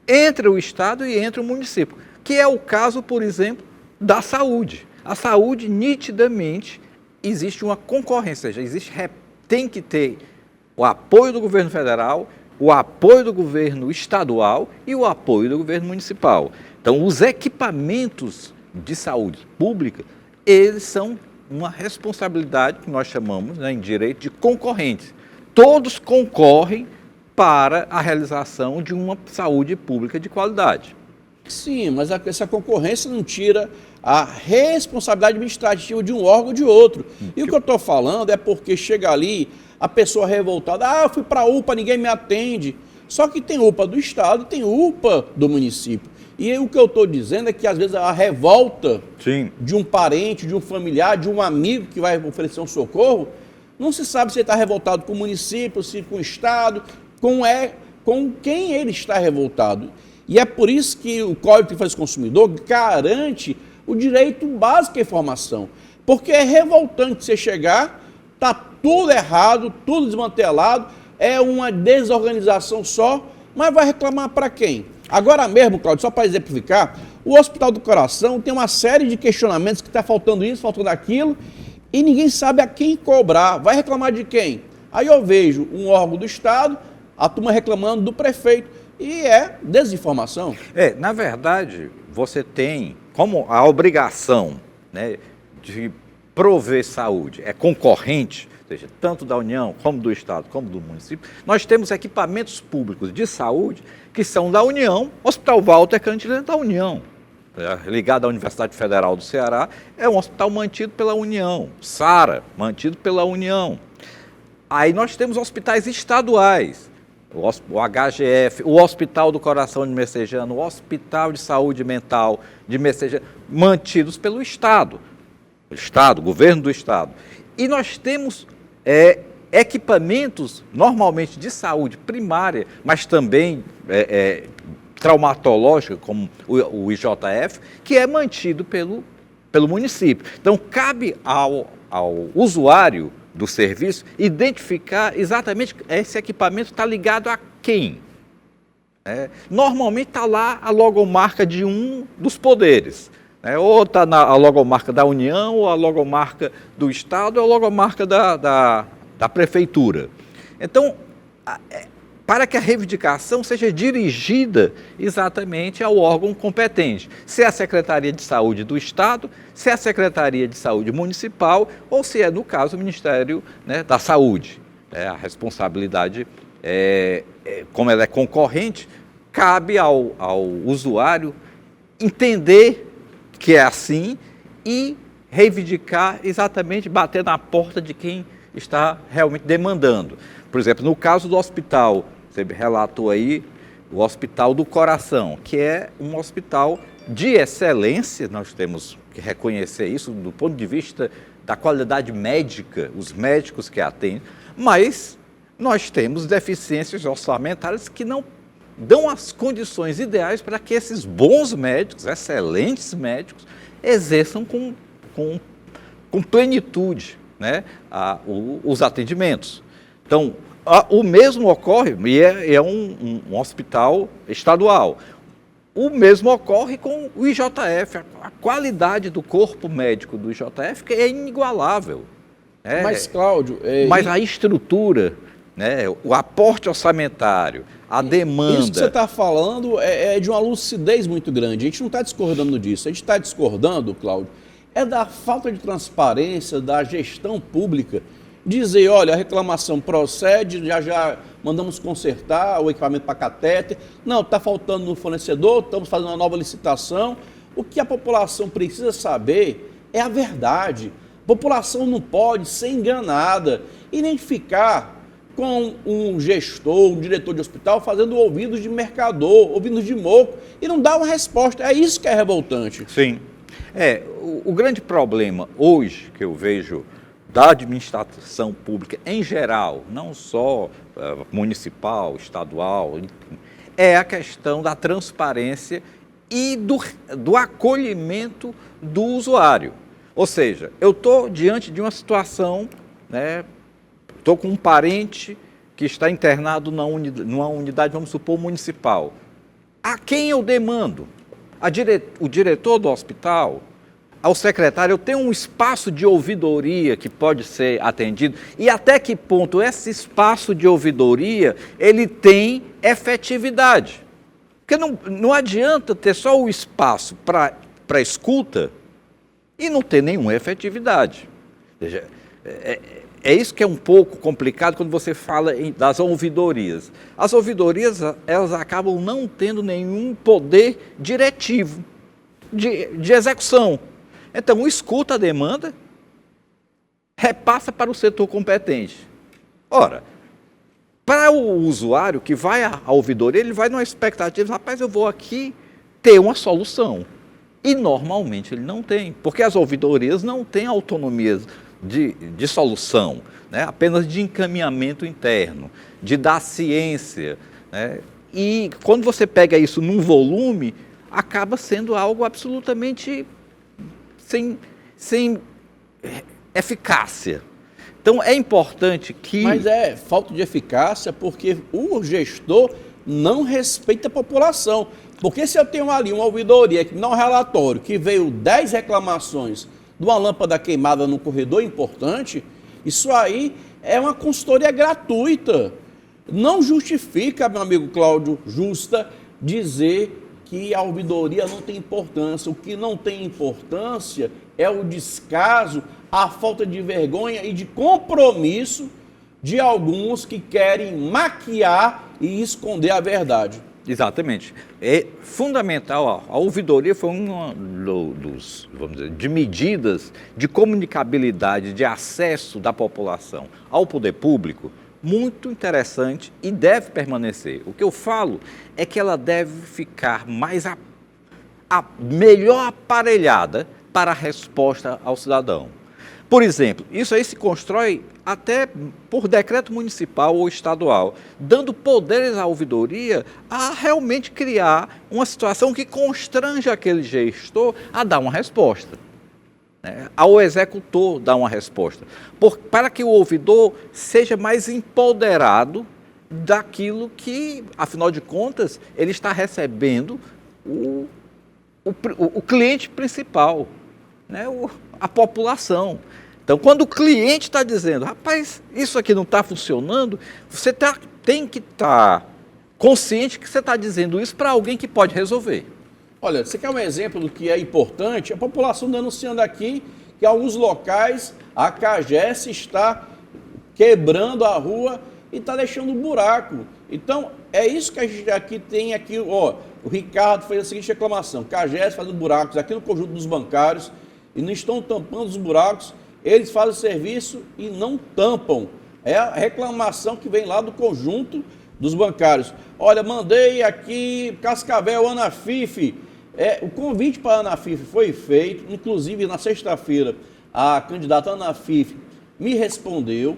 C: entra o Estado e entra o município, que é o caso, por exemplo, da saúde. A saúde, nitidamente, existe uma concorrência, ou seja, tem que ter o apoio do governo federal, o apoio do governo estadual e o apoio do governo municipal. Então, os equipamentos de saúde pública, eles são uma responsabilidade que nós chamamos, né, em direito de concorrentes. Todos concorrem para a realização de uma saúde pública de qualidade.
A: Sim, mas essa concorrência não tira a responsabilidade administrativa de um órgão ou de outro. E o que eu estou falando é porque chega ali a pessoa revoltada, eu fui para a UPA, ninguém me atende. Só que tem UPA do Estado e tem UPA do município. E o que eu estou dizendo é que às vezes a revolta de um parente, de um familiar, de um amigo que vai oferecer um socorro, não se sabe se ele está revoltado com o município, se com o Estado, com quem ele está revoltado. E é por isso que o Código de Defesa do Consumidor garante o direito básico à informação. Porque é revoltante você chegar, está tudo errado, tudo desmantelado, é uma desorganização só, mas vai reclamar para quem? Agora mesmo, Cláudio, só para exemplificar, o Hospital do Coração tem uma série de questionamentos que está faltando isso, faltando aquilo, e ninguém sabe a quem cobrar. Vai reclamar de quem? Aí eu vejo um órgão do Estado, a turma reclamando do prefeito, e é desinformação.
C: Na verdade, você tem como a obrigação, né, de prover saúde, é concorrente, ou seja, tanto da União, como do Estado, como do município. Nós temos equipamentos públicos de saúde que são da União. O Hospital Walter Cantilena é da União, ligado à Universidade Federal do Ceará, é um hospital mantido pela União. SARA, mantido pela União. Aí nós temos hospitais estaduais. o HGF, o Hospital do Coração de Messejana, o Hospital de Saúde Mental de Messejana, mantidos pelo Estado, governo do Estado. E nós temos equipamentos, normalmente de saúde primária, mas também traumatológica, como o IJF, que é mantido pelo município. Então, cabe ao usuário do serviço identificar exatamente esse equipamento está ligado a quem. Normalmente está lá a logomarca de um dos poderes. Ou está a logomarca da União, ou a logomarca do Estado, ou a logomarca da Prefeitura. Então, para que a reivindicação seja dirigida exatamente ao órgão competente, se é a Secretaria de Saúde do Estado, se é a Secretaria de Saúde Municipal, ou se é, no caso, o Ministério, né, da Saúde. A responsabilidade, como ela é concorrente, cabe ao usuário entender que é assim e reivindicar exatamente, bater na porta de quem está realmente demandando. Por exemplo, no caso do hospital, você relatou aí, o Hospital do Coração, que é um hospital de excelência, nós temos que reconhecer isso do ponto de vista da qualidade médica, os médicos que atendem, mas nós temos deficiências orçamentárias que não dão as condições ideais para que esses bons médicos, excelentes médicos, exerçam com plenitude, né, os atendimentos. Então, o mesmo ocorre, e é um hospital estadual, o mesmo ocorre com o IJF, a qualidade do corpo médico do IJF é inigualável.
A: Mas, Cláudio...
C: Mas a estrutura, né, o aporte orçamentário, a demanda...
A: Isso que você está falando é de uma lucidez muito grande. A gente não está discordando disso. A gente está discordando, Cláudio, da falta de transparência da gestão pública. Dizer, olha, a reclamação procede, já mandamos consertar o equipamento para catéter. Não, está faltando no fornecedor, estamos fazendo uma nova licitação. O que a população precisa saber é a verdade. A população não pode ser enganada e nem ficar com um gestor, um diretor de hospital fazendo ouvidos de mercador, ouvidos de moco, e não dá uma resposta. É isso que é revoltante.
C: Sim. O grande problema hoje que eu vejo da administração pública em geral, não só municipal, estadual, é a questão da transparência e do acolhimento do usuário. Ou seja, eu estou diante de uma situação, né, estou com um parente que está internado numa unidade, vamos supor, municipal. A quem eu demando? O diretor do hospital? Ao secretário? Eu tenho um espaço de ouvidoria que pode ser atendido? E até que ponto esse espaço de ouvidoria ele tem efetividade? Porque não adianta ter só o espaço para escuta e não ter nenhuma efetividade. Ou seja, é isso que é um pouco complicado quando você fala das ouvidorias. As ouvidorias, elas acabam não tendo nenhum poder diretivo de execução. Então, escuta a demanda, repassa para o setor competente. Ora, para o usuário que vai à ouvidoria, ele vai numa expectativa, rapaz, eu vou aqui ter uma solução. E normalmente ele não tem, porque as ouvidorias não têm autonomia de solução, né? Apenas de encaminhamento interno, de dar ciência, né? E quando você pega isso num volume, acaba sendo algo absolutamente sem eficácia. Então é importante que...
A: Mas é falta de eficácia porque o gestor não respeita a população. Porque se eu tenho ali uma ouvidoria que me dá um relatório que veio 10 reclamações de uma lâmpada queimada no corredor importante, isso aí é uma consultoria gratuita. Não justifica, meu amigo Cláudio, justa dizer que a ouvidoria não tem importância. O que não tem importância é o descaso, a falta de vergonha e de compromisso de alguns que querem maquiar e esconder a verdade.
C: Exatamente. É fundamental, a ouvidoria foi uma vamos dizer, de medidas de comunicabilidade, de acesso da população ao poder público, muito interessante e deve permanecer. O que eu falo é que ela deve ficar mais melhor aparelhada para a resposta ao cidadão. Por exemplo, isso aí se constrói até por decreto municipal ou estadual, dando poderes à ouvidoria a realmente criar uma situação que constrange aquele gestor a dar uma resposta, né? Ao executor dar uma resposta, para que o ouvidor seja mais empoderado daquilo que, afinal de contas, ele está recebendo o cliente principal, né? A população. Então, quando o cliente está dizendo, rapaz, isso aqui não está funcionando, você tem que estar consciente que você está dizendo isso para alguém que pode resolver.
A: Olha, você quer um exemplo do que é importante? A população denunciando aqui que em alguns locais a CAGES está quebrando a rua e está deixando um buraco. Então, é isso que a gente aqui tem aqui, ó, o Ricardo fez a seguinte reclamação, CAGES fazendo buracos aqui no conjunto dos bancários e não estão tampando os buracos. Eles fazem o serviço e não tampam. É a reclamação que vem lá do conjunto dos bancários. Olha, mandei aqui Cascavel, Anafif. O convite para a Anafif foi feito, inclusive na sexta-feira a candidata Anafif me respondeu,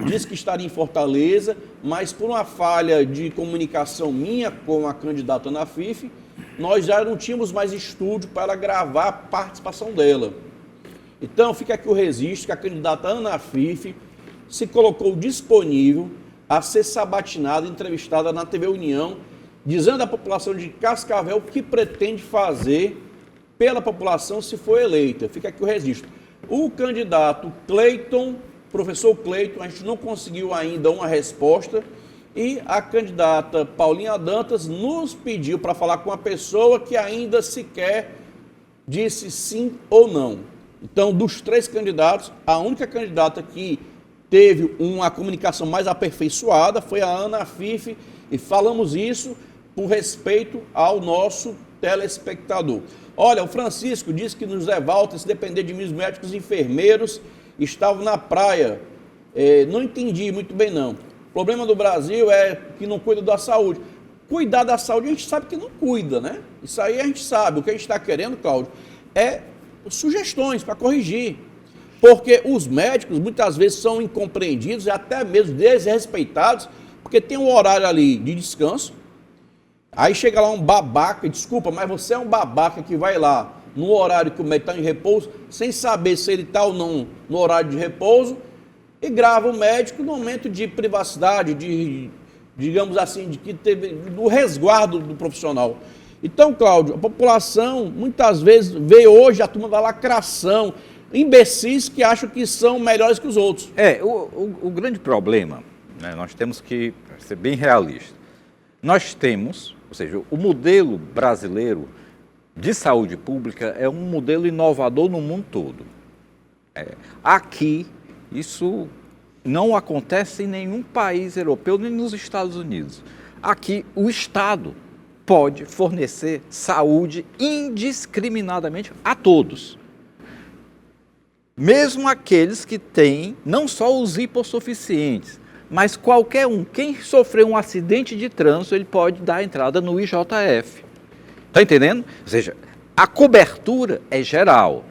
A: disse que estaria em Fortaleza, mas por uma falha de comunicação minha com a candidata Anafif, nós já não tínhamos mais estúdio para gravar a participação dela. Então, fica aqui o registro que a candidata Anafif se colocou disponível a ser sabatinada, entrevistada na TV União, dizendo à população de Cascavel o que pretende fazer pela população se for eleita. Fica aqui o registro. O candidato Cleiton, professor Cleiton, a gente não conseguiu ainda uma resposta e a candidata Paulinha Dantas nos pediu para falar com a pessoa que ainda sequer disse sim ou não. Então, dos 3 candidatos, a única candidata que teve uma comunicação mais aperfeiçoada foi a Anafif e falamos isso por respeito ao nosso telespectador. Olha, o Francisco disse que no José Walter, se depender de mim, os médicos e enfermeiros estavam na praia. Não entendi muito bem, não. O problema do Brasil é que não cuida da saúde. Cuidar da saúde a gente sabe que não cuida, né? Isso aí a gente sabe. O que a gente está querendo, Cláudio, é sugestões para corrigir, porque os médicos muitas vezes são incompreendidos e até mesmo desrespeitados, porque tem um horário ali de descanso, aí chega lá um babaca, desculpa, mas você é um babaca que vai lá no horário que o médico está em repouso, sem saber se ele está ou não no horário de repouso, e grava o médico no momento de privacidade, digamos assim, do resguardo do profissional. Então, Cláudio, a população muitas vezes vê hoje a turma da lacração, imbecis que acham que são melhores que os outros.
C: O grande problema, né, nós temos que ser bem realistas. Nós temos, ou seja, o modelo brasileiro de saúde pública é um modelo inovador no mundo todo. Aqui, isso não acontece em nenhum país europeu, nem nos Estados Unidos. Aqui, o Estado pode fornecer saúde indiscriminadamente a todos. Mesmo aqueles que têm, não só os hipossuficientes, mas qualquer um. Quem sofreu um acidente de trânsito, ele pode dar entrada no IJF. Está entendendo? Ou seja, a cobertura é geral.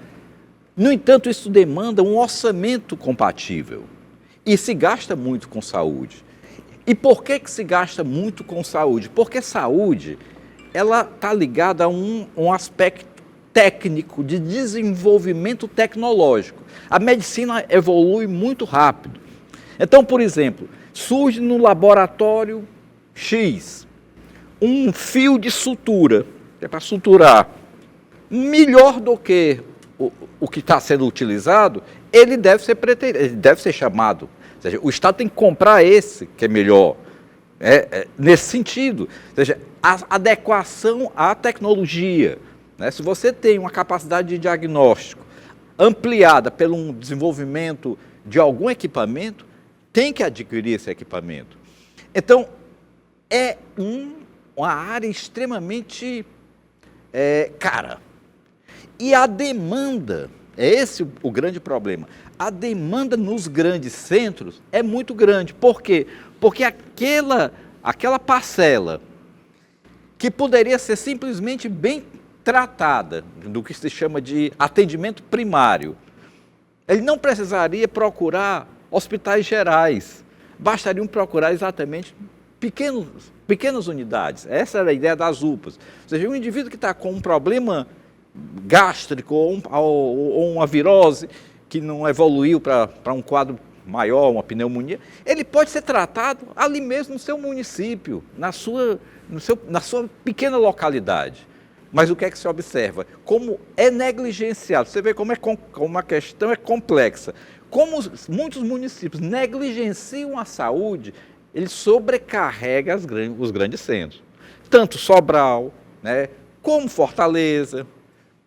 C: No entanto, isso demanda um orçamento compatível. E se gasta muito com saúde. E por que se gasta muito com saúde? Porque saúde, ela está ligada a um aspecto técnico, de desenvolvimento tecnológico. A medicina evolui muito rápido. Então, por exemplo, surge no laboratório X um fio de sutura, que é para suturar, melhor do que o que está sendo utilizado, ele deve ser chamado. Ou seja, o Estado tem que comprar esse que é melhor. Nesse sentido, ou seja, a adequação à tecnologia. Né? Se você tem uma capacidade de diagnóstico ampliada pelo desenvolvimento de algum equipamento, tem que adquirir esse equipamento. Então, é uma área extremamente cara. E a demanda É esse o grande problema. A demanda nos grandes centros é muito grande. Por quê? Porque aquela parcela que poderia ser simplesmente bem tratada, do que se chama de atendimento primário, ele não precisaria procurar hospitais gerais, bastariam procurar exatamente pequenas unidades. Essa era a ideia das UPAs. Ou seja, um indivíduo que está com um problema gástrico ou uma virose que não evoluiu para um quadro maior, uma pneumonia, ele pode ser tratado ali mesmo no seu município, na sua pequena localidade. Mas o que é que se observa? Como é negligenciado. Você vê como a questão é complexa. Como muitos municípios negligenciam a saúde, ele sobrecarrega os grandes centros. Tanto Sobral, né, como Fortaleza,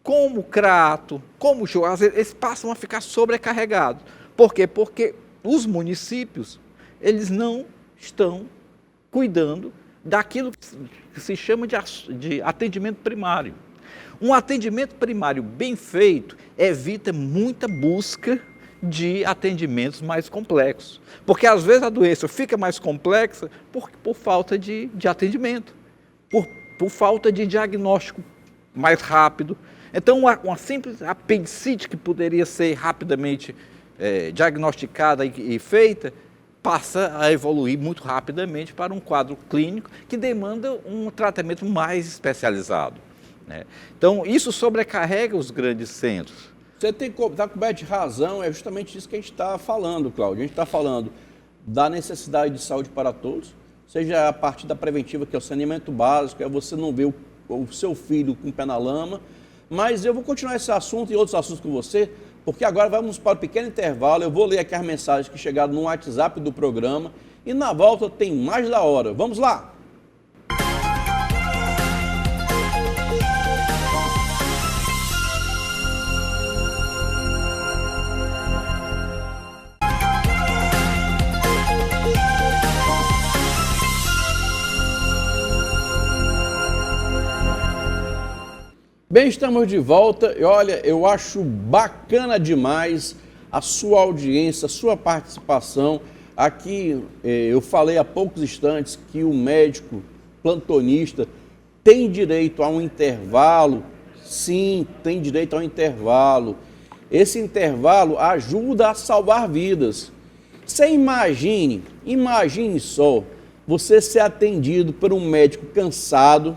C: como Crato, como Juazeiro, eles passam a ficar sobrecarregados. Por quê? Porque os municípios, eles não estão cuidando daquilo que se chama de atendimento primário. Um atendimento primário bem feito evita muita busca de atendimentos mais complexos. Porque às vezes a doença fica mais complexa por falta de atendimento, por falta de diagnóstico mais rápido. Então, uma simples apendicite que poderia ser rapidamente diagnosticada e feita, passa a evoluir muito rapidamente para um quadro clínico que demanda um tratamento mais especializado, né? Então, isso sobrecarrega os grandes centros.
A: Você está coberto de razão, é justamente isso que a gente está falando, Cláudio. A gente está falando da necessidade de saúde para todos, seja a partir da preventiva, que é o saneamento básico, é você não ver o seu filho com o pé na lama. Mas eu vou continuar esse assunto e outros assuntos com você, porque agora vamos para o pequeno intervalo. Eu vou ler aqui as mensagens que chegaram no WhatsApp do programa e na volta tem mais da hora. Vamos lá! Bem, estamos de volta e olha, eu acho bacana demais a sua audiência, a sua participação. Aqui eu falei há poucos instantes que o médico plantonista tem direito a um intervalo. Sim, tem direito a um intervalo. Esse intervalo ajuda a salvar vidas. Você imagine só, você ser atendido por um médico cansado,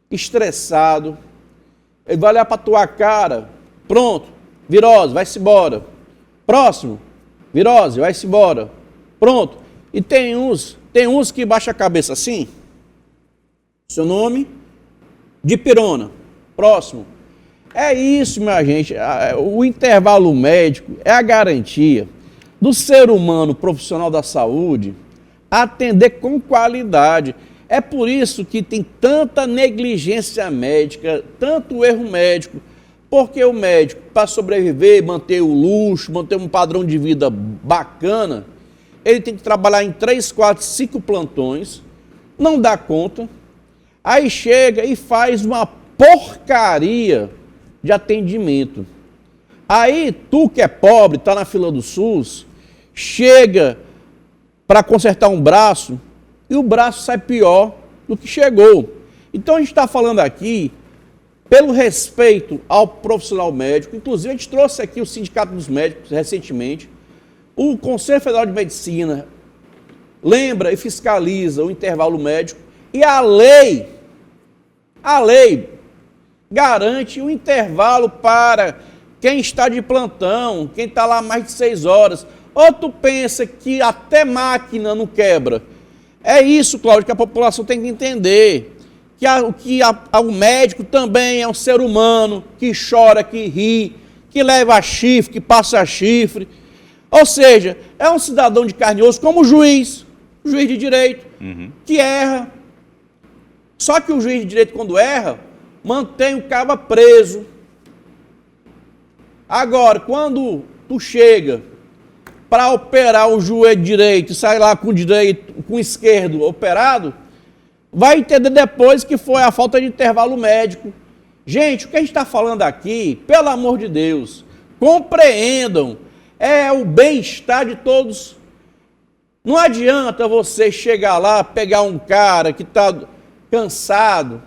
A: estressado. Ele vai olhar para a tua cara, pronto, virose, vai-se embora. Próximo, virose, vai-se embora. Pronto. E tem uns que baixam a cabeça assim. Seu nome, dipirona. Próximo. É isso, minha gente. O intervalo médico é a garantia do ser humano profissional da saúde atender com qualidade. É por isso que tem tanta negligência médica, tanto erro médico, porque o médico, para sobreviver, manter o luxo, manter um padrão de vida bacana, ele tem que trabalhar em 3, 4, 5 plantões, não dá conta, aí chega e faz uma porcaria de atendimento. Aí tu que é pobre, está na fila do SUS, chega para consertar um braço, e o braço sai pior do que chegou. Então a gente está falando aqui, pelo respeito ao profissional médico, inclusive a gente trouxe aqui o Sindicato dos Médicos recentemente, o Conselho Federal de Medicina lembra e fiscaliza o intervalo médico, e a lei garante o intervalo para quem está de plantão, quem está lá mais de 6 horas. Ou tu pensa que até máquina não quebra? É isso, Cláudio, que a população tem que entender, que o médico também é um ser humano, que chora, que ri, que leva chifre, que passa chifre. Ou seja, é um cidadão de carne e osso como o juiz de direito, que erra. Só que o juiz de direito, quando erra, mantém o cabo preso. Agora, quando tu chega para operar o joelho direito e sai lá com o esquerdo operado, vai entender depois que foi a falta de intervalo médico. Gente, o que a gente está falando aqui, pelo amor de Deus, compreendam, é o bem-estar de todos. Não adianta você chegar lá, pegar um cara que está cansado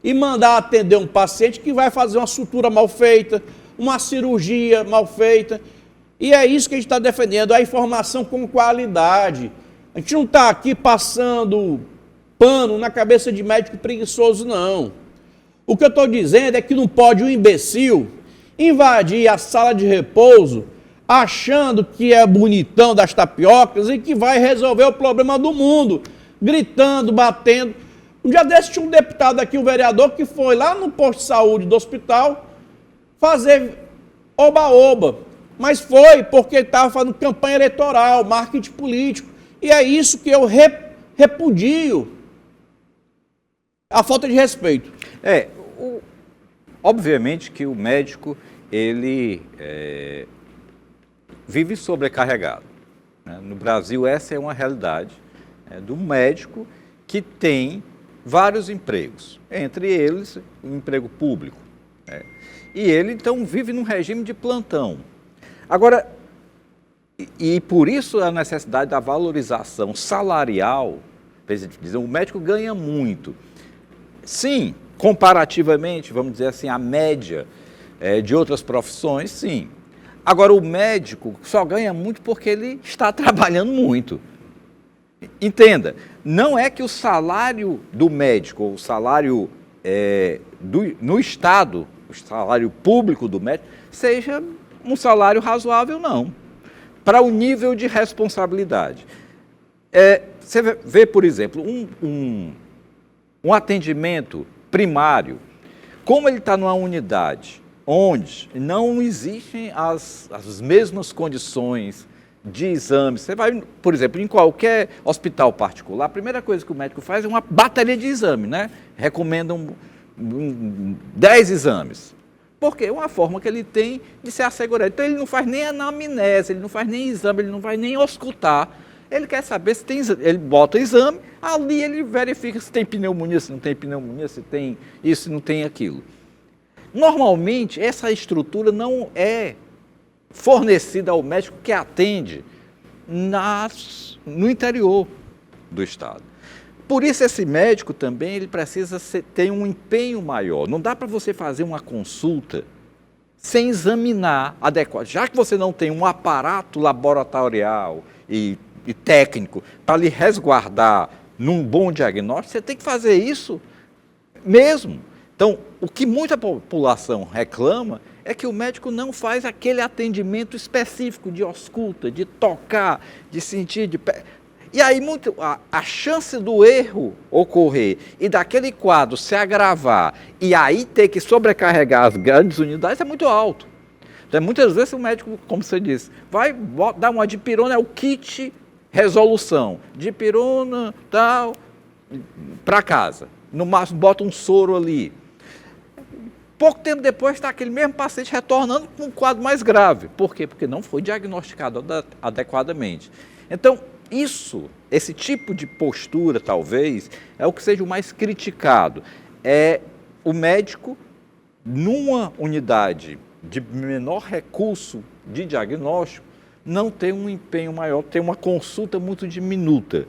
A: e mandar atender um paciente que vai fazer uma sutura mal feita, uma cirurgia mal feita. E é isso que a gente está defendendo, a informação com qualidade. A gente não está aqui passando pano na cabeça de médico preguiçoso, não. O que eu estou dizendo é que não pode um imbecil invadir a sala de repouso achando que é bonitão das tapiocas e que vai resolver o problema do mundo, gritando, batendo. Um dia desse tinha um deputado aqui, um vereador, que foi lá no posto de saúde do hospital fazer oba-oba. Mas foi porque ele estava fazendo campanha eleitoral, marketing político. E é isso que eu repudio. A falta de respeito.
C: Obviamente que o médico, ele vive sobrecarregado, né? No Brasil, essa é uma realidade, do médico que tem vários empregos, entre eles o emprego público, né? E ele, então, vive num regime de plantão. Agora, e por isso a necessidade da valorização salarial, o médico ganha muito. Sim, comparativamente, vamos dizer assim, a média de outras profissões, sim. Agora, o médico só ganha muito porque ele está trabalhando muito. Entenda, não é que o salário do médico, ou o salário no Estado, o salário público do médico, seja um salário razoável, não. Para o nível de responsabilidade. Você vê, por exemplo, um atendimento primário, como ele está numa unidade onde não existem as mesmas condições de exames. Você vai, por exemplo, em qualquer hospital particular, a primeira coisa que o médico faz é uma bateria de exame, né? Recomendam 10 exames. Porque é uma forma que ele tem de se assegurar. Então, ele não faz nem anamnese, ele não faz nem exame, ele não vai nem auscultar. Ele quer saber se tem exame. Ele bota exame, ali ele verifica se tem pneumonia, se não tem pneumonia, se tem isso, se não tem aquilo. Normalmente, essa estrutura não é fornecida ao médico que atende no interior do estado. Por isso, esse médico também ele precisa ter um empenho maior. Não dá para você fazer uma consulta sem examinar adequado. Já que você não tem um aparato laboratorial e técnico para lhe resguardar num bom diagnóstico, você tem que fazer isso mesmo. Então, o que muita população reclama é que o médico não faz aquele atendimento específico de ausculta, de tocar, de sentir, E aí a chance do erro ocorrer e daquele quadro se agravar e aí ter que sobrecarregar as grandes unidades é muito alto. Então, muitas vezes o médico, como você disse, vai dar uma dipirona, é o kit resolução. Dipirona, tal, para casa. No máximo bota um soro ali. Pouco tempo depois está aquele mesmo paciente retornando com um quadro mais grave. Por quê? Porque não foi diagnosticado adequadamente. Então, esse tipo de postura, talvez, é o que seja o mais criticado. É o médico, numa unidade de menor recurso de diagnóstico, não ter um empenho maior, ter uma consulta muito diminuta.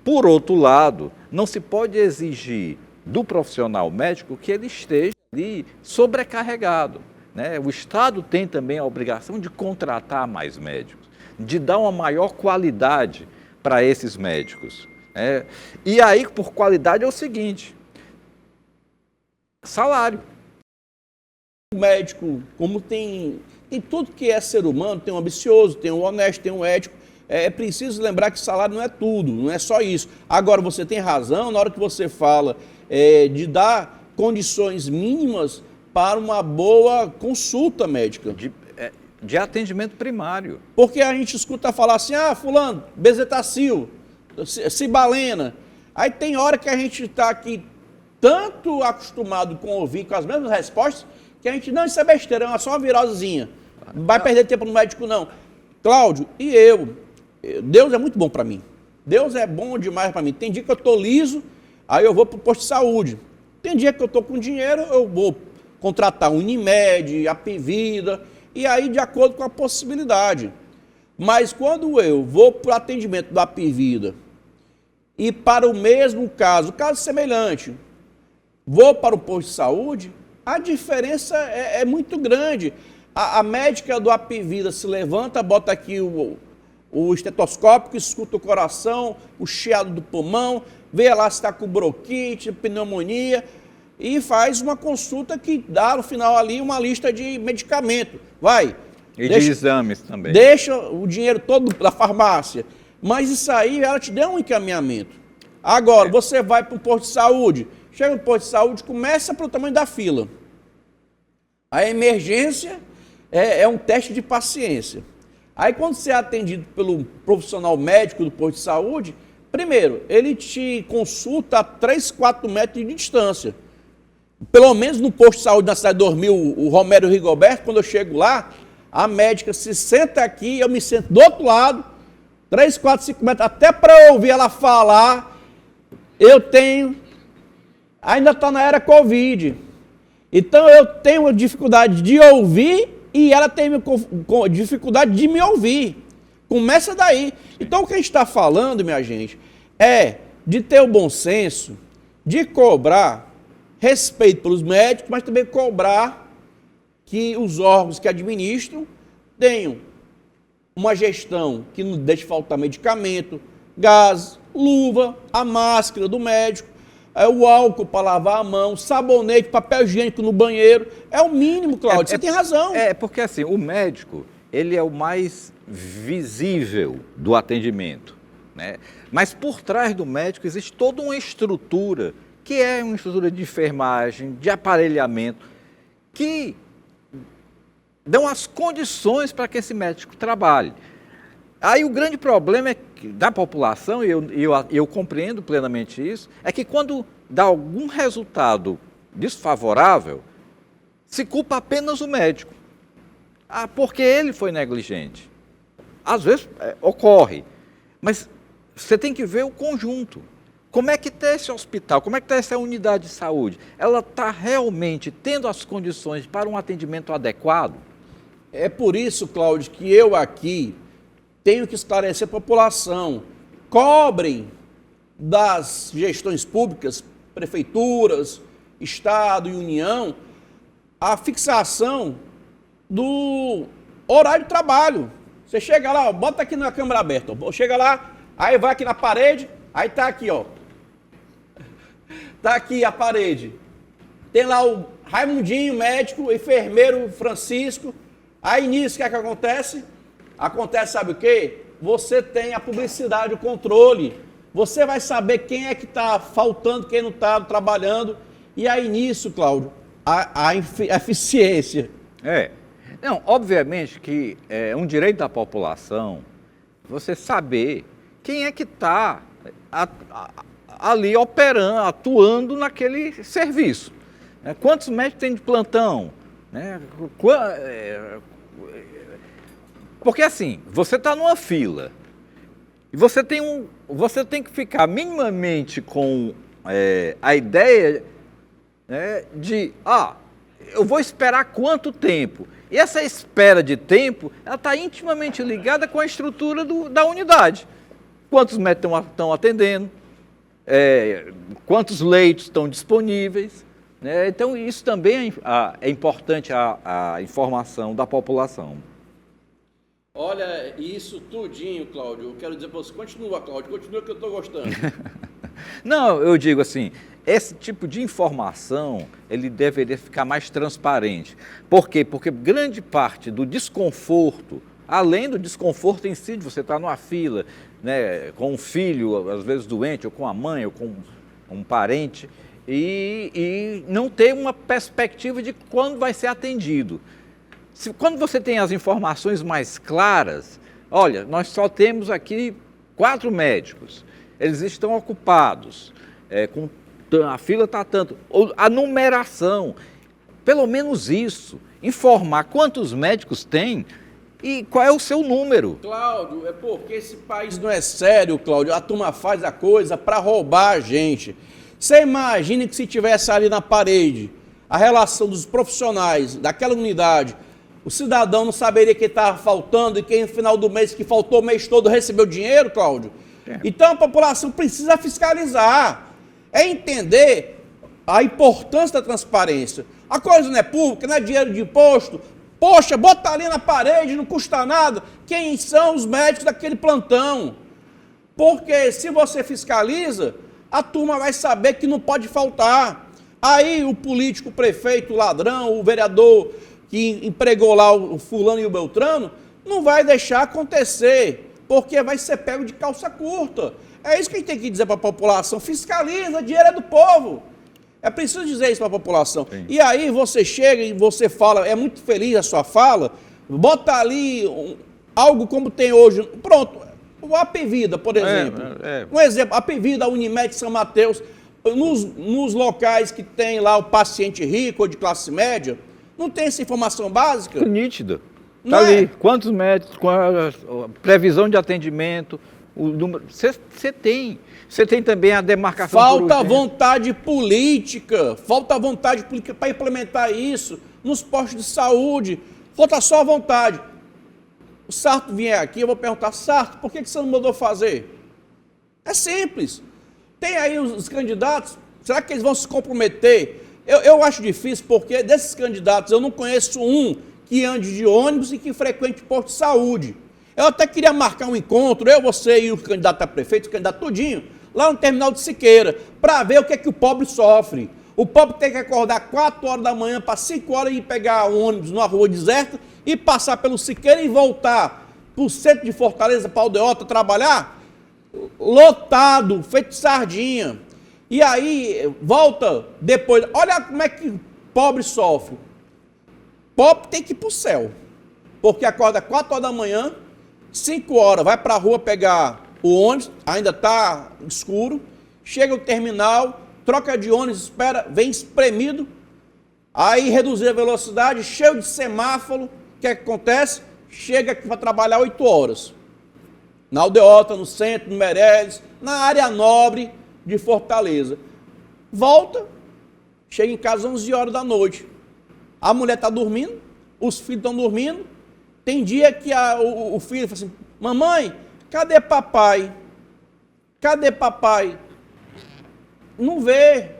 C: Por outro lado, não se pode exigir do profissional médico que ele esteja ali sobrecarregado, né? O Estado tem também a obrigação de contratar mais médicos, de dar uma maior qualidade para esses médicos. E aí, por qualidade, é o seguinte: salário.
A: O médico, como tem tudo que é ser humano, tem um ambicioso, tem um honesto, tem um ético. É preciso lembrar que salário não é tudo, não é só isso. Agora, você tem razão na hora que você fala de dar condições mínimas para uma boa consulta médica.
C: De atendimento primário.
A: Porque a gente escuta falar assim, fulano, bezetacil, cibalena. Aí tem hora que a gente está aqui tanto acostumado com ouvir com as mesmas respostas, que a gente, não, isso é besteira, é só uma virosezinha. Não vai perder tempo no médico, não. Cláudio, e eu? Deus é muito bom para mim. Deus é bom demais para mim. Tem dia que eu estou liso, aí eu vou para o posto de saúde. Tem dia que eu estou com dinheiro, eu vou contratar Unimed, Apivida, e aí de acordo com a possibilidade. Mas quando eu vou para o atendimento da Apivida e para o mesmo caso semelhante, vou para o posto de saúde, a diferença é muito grande. A médica do Apivida se levanta, bota aqui o estetoscópio, escuta o coração, o chiado do pulmão, vê lá se está com bronquite, pneumonia, e faz uma consulta que dá no final ali uma lista de medicamento. Vai.
C: E de exames também.
A: Deixa o dinheiro todo da farmácia. Mas isso aí, ela te deu um encaminhamento. Agora, você vai para o posto de saúde, chega no posto de saúde, começa pelo tamanho da fila. A emergência é um teste de paciência. Aí, quando você é atendido pelo profissional médico do posto de saúde, primeiro, ele te consulta a 3, 4 metros de distância. Pelo menos no posto de saúde da cidade de Dormil, o Romero Rigoberto, quando eu chego lá, a médica se senta aqui, eu me sento do outro lado, 3, 4, 5 metros, até para eu ouvir ela falar, eu tenho, ainda está na era Covid. Então eu tenho dificuldade de ouvir e ela tem dificuldade de me ouvir. Começa daí. Então o que a gente está falando, minha gente, é de ter o bom senso, de cobrar respeito pelos médicos, mas também cobrar que os órgãos que administram tenham uma gestão que não deixe faltar medicamento, gás, luva, a máscara do médico, o álcool para lavar a mão, sabonete, papel higiênico no banheiro. É o mínimo, Cláudio, você tem razão.
C: Porque assim, o médico, ele é o mais visível do atendimento, né? Mas por trás do médico existe toda uma estrutura, que é uma estrutura de enfermagem, de aparelhamento, que dão as condições para que esse médico trabalhe. Aí o grande problema é que, da população, e eu compreendo plenamente isso, é que quando dá algum resultado desfavorável, se culpa apenas o médico. Porque ele foi negligente. Às vezes ocorre, mas você tem que ver o conjunto. Como é que está esse hospital, como é que está essa unidade de saúde? Ela está realmente tendo as condições para um atendimento adequado?
A: É por isso, Cláudio, que eu aqui tenho que esclarecer a população. Cobrem das gestões públicas, prefeituras, Estado e União, a fixação do horário de trabalho. Você chega lá, bota aqui na câmera aberta, chega lá, aí vai aqui na parede, aí tá aqui, ó. Tá aqui a parede. Tem lá o Raimundinho, médico, enfermeiro Francisco. Aí nisso, o que é que acontece? Acontece, sabe o quê? Você tem a publicidade, o controle. Você vai saber quem é que está faltando, quem não está trabalhando. E aí nisso, Cláudio, a eficiência.
C: Não, obviamente que é um direito da população você saber quem é que está ali operando, atuando naquele serviço. Quantos médicos tem de plantão? Porque assim, você está numa fila e você tem que ficar minimamente com a ideia, de, eu vou esperar quanto tempo? E essa espera de tempo, ela está intimamente ligada com a estrutura da unidade. Quantos médicos estão atendendo? Quantos leitos estão disponíveis? Então, isso também é importante, a informação da população.
A: Olha, isso tudinho, Cláudio, eu quero dizer para você, continua, Cláudio, continua que eu estou gostando.
C: Não, eu digo assim, esse tipo de informação, ele deveria ficar mais transparente. Por quê? Porque grande parte do desconforto, além do desconforto em si, de você estar numa fila, com um filho, às vezes doente, ou com a mãe, ou com um parente, e não ter uma perspectiva de quando vai ser atendido. Quando você tem as informações mais claras, olha, nós só temos aqui 4 médicos, eles estão ocupados, a fila está tanto, a numeração, pelo menos isso, informar quantos médicos tem e qual é o seu número.
A: Cláudio, é porque esse país não é sério, Cláudio, a turma faz a coisa para roubar a gente. Você imagina que se tivesse ali na parede a relação dos profissionais daquela unidade, o cidadão não saberia que estava faltando e que no final do mês, que faltou o mês todo, recebeu dinheiro, Cláudio? Então a população precisa fiscalizar, é entender a importância da transparência. A coisa não é pública, não é dinheiro de imposto. Poxa, bota ali na parede, não custa nada. Quem são os médicos daquele plantão? Porque se você fiscaliza, a turma vai saber que não pode faltar. Aí o político, o prefeito, o ladrão, o vereador que empregou lá o fulano e o beltrano, não vai deixar acontecer, porque vai ser pego de calça curta. É isso que a gente tem que dizer para a população: fiscaliza, dinheiro é do povo. É preciso dizer isso para a população. Sim. E aí você chega e você fala, é muito feliz a sua fala, bota ali algo como tem hoje, pronto, o Apvida, por exemplo. Um exemplo, Apvida, a Unimed São Mateus, nos locais que tem lá o paciente rico ou de classe média, não tem essa informação básica?
C: Nítido. Está ali, quantos médicos, com a previsão de atendimento, o número. Você tem. Você tem também a demarcação.
A: Falta vontade política para implementar isso nos postos de saúde. Falta só vontade. O Sarto vier aqui, eu vou perguntar: Sarto, por que você não mandou fazer? É simples. Tem aí os candidatos, será que eles vão se comprometer? Eu acho difícil, porque desses candidatos eu não conheço um que ande de ônibus e que frequente posto de saúde. Eu até queria marcar um encontro, eu, você e o candidato a prefeito, o candidato tudinho, lá no terminal de Siqueira, para ver o que é que o pobre sofre. O pobre tem que acordar 4 horas da manhã para 5 horas e pegar um ônibus numa rua deserta e passar pelo Siqueira e voltar para o centro de Fortaleza, para Aldeota, trabalhar, lotado, feito sardinha. E aí, volta depois, olha como é que o pobre sofre. Pobre tem que ir para o céu, porque acorda 4 horas da manhã, 5 horas, vai para a rua pegar o ônibus, ainda está escuro, chega no terminal, troca de ônibus, espera, vem espremido, aí reduzir a velocidade, cheio de semáforo, o que é que acontece? Chega aqui para trabalhar 8 horas. Na Aldeota, no centro, no Meireles, na área nobre de Fortaleza. Volta, chega em casa às 11 horas da noite. A mulher está dormindo, os filhos estão dormindo. Tem dia que o filho fala assim: mamãe, cadê papai? Cadê papai? Não vê.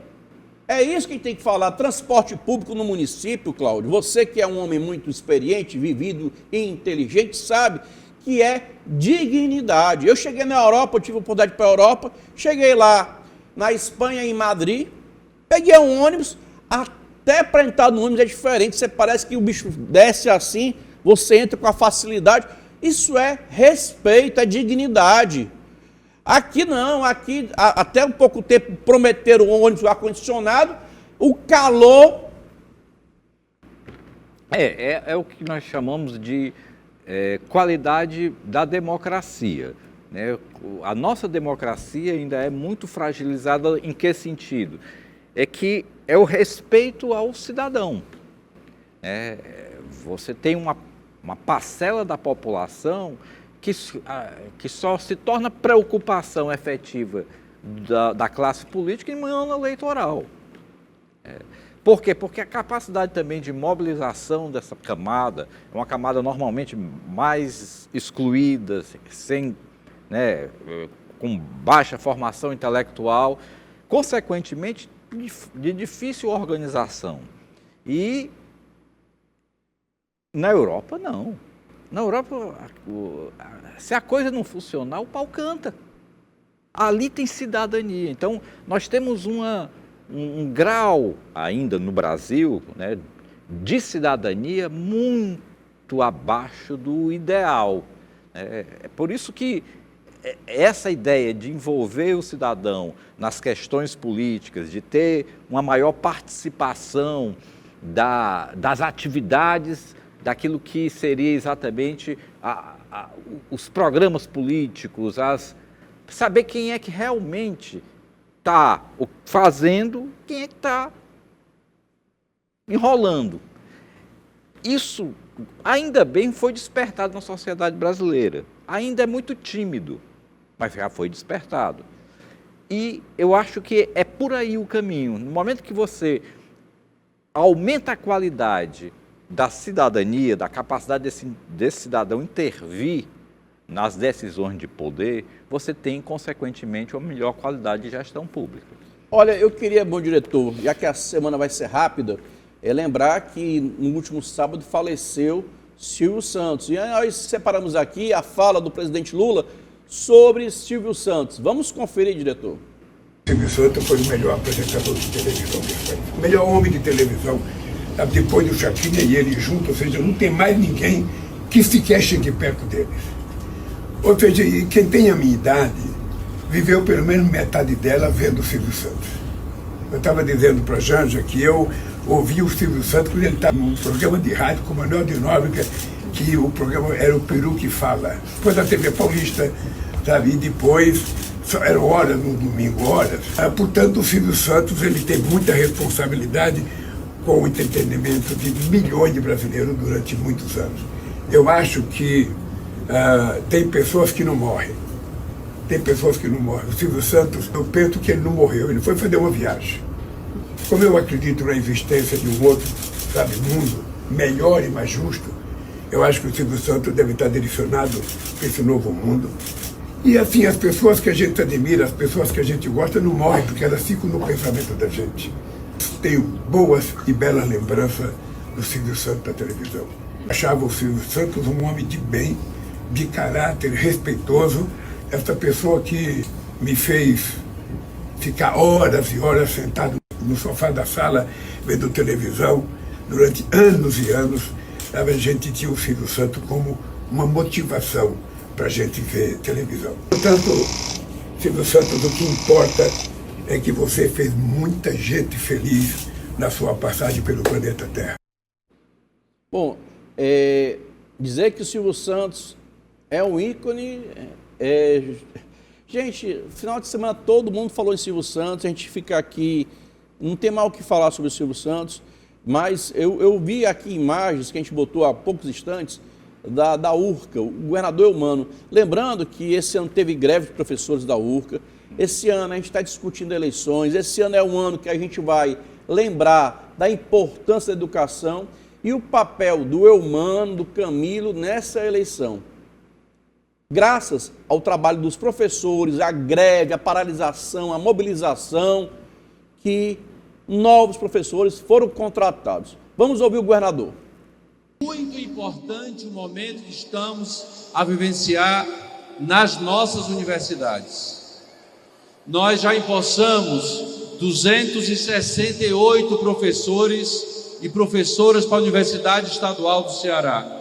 A: É isso que a gente tem que falar. Transporte público no município, Cláudio. Você que é um homem muito experiente, vivido e inteligente, sabe que é dignidade. Eu cheguei na Europa, eu tive a oportunidade de ir para a Europa, cheguei lá na Espanha, em Madrid, peguei um ônibus, até para entrar no ônibus é diferente, você parece que o bicho desce assim, você entra com a facilidade. Isso é respeito, é dignidade. Aqui não, aqui até um pouco tempo prometeram um ônibus ar-condicionado, o calor...
C: É o que nós chamamos de qualidade da democracia. Né? A nossa democracia ainda é muito fragilizada. Em que sentido? É que é o respeito ao cidadão. Você tem uma parcela da população que só se torna preocupação efetiva da classe política em ano eleitoral. Por quê? Porque a capacidade também de mobilização dessa camada é uma camada normalmente mais excluída, com baixa formação intelectual, consequentemente de difícil organização. E na Europa, não. Na Europa, se a coisa não funcionar, o pau canta. Ali tem cidadania. Então, nós temos um grau ainda no Brasil, né, de cidadania muito abaixo do ideal. É por isso que essa ideia de envolver o cidadão nas questões políticas, de ter uma maior participação das atividades, daquilo que seria exatamente os programas políticos, saber quem é que realmente está fazendo, quem é que está enrolando. Isso, ainda bem, foi despertado na sociedade brasileira. Ainda é muito tímido, mas já foi despertado. E eu acho que é por aí o caminho. No momento que você aumenta a qualidade da cidadania, da capacidade desse cidadão intervir nas decisões de poder, você tem, consequentemente, uma melhor qualidade de gestão pública.
A: Olha, eu queria, bom diretor, já que a semana vai ser rápida, lembrar que no último sábado faleceu Silvio Santos. E nós separamos aqui a fala do presidente Lula sobre Silvio Santos. Vamos conferir, diretor.
D: Silvio Santos foi o melhor apresentador de televisão desse país, o melhor homem de televisão, depois do Chacrinha e ele junto, ou seja, não tem mais ninguém que sequer chegue perto deles. Ou seja, quem tem a minha idade, viveu pelo menos metade dela vendo o Silvio Santos. Eu estava dizendo para a Janja que eu ouvi o Silvio Santos quando ele estava num programa de rádio com o Manuel de Nóbrega, que o programa era o Peru que Fala. Depois da TV Paulista, sabe? E depois, eram horas no domingo, horas. Portanto, o Silvio Santos ele tem muita responsabilidade com o entretenimento de milhões de brasileiros durante muitos anos. Eu acho que tem pessoas que não morrem. Tem pessoas que não morrem. O Silvio Santos, eu penso que ele não morreu, ele foi fazer uma viagem. Como eu acredito na existência de um outro, sabe, mundo melhor e mais justo, eu acho que o Silvio Santos deve estar direcionado para esse novo mundo. E assim, as pessoas que a gente admira, as pessoas que a gente gosta, não morrem, porque elas ficam no pensamento da gente. Tenho boas e belas lembranças do Silvio Santos da televisão. Achava o Silvio Santos um homem de bem, de caráter, respeitoso, essa pessoa que me fez ficar horas e horas sentado no sofá da sala, vendo televisão, durante anos e anos. A gente tinha o Silvio Santos como uma motivação para a gente ver televisão. Portanto, Silvio Santos, o que importa é que você fez muita gente feliz na sua passagem pelo planeta Terra.
A: Bom, dizer que o Silvio Santos é um ícone... Gente, final de semana todo mundo falou em Silvio Santos, a gente fica aqui, não tem mal o que falar sobre o Silvio Santos, mas eu vi aqui imagens que a gente botou há poucos instantes da URCA, o governador Eumano. Lembrando que esse ano teve greve de professores da URCA, esse ano a gente está discutindo eleições, esse ano é um ano que a gente vai lembrar da importância da educação e o papel do Eumano, do Camilo nessa eleição. Graças ao trabalho dos professores, à greve, à paralisação, à mobilização, que novos professores foram contratados. Vamos ouvir o governador.
E: Muito importante o momento que estamos a vivenciar nas nossas universidades. Nós já empossamos 268 professores e professoras para a Universidade Estadual do Ceará.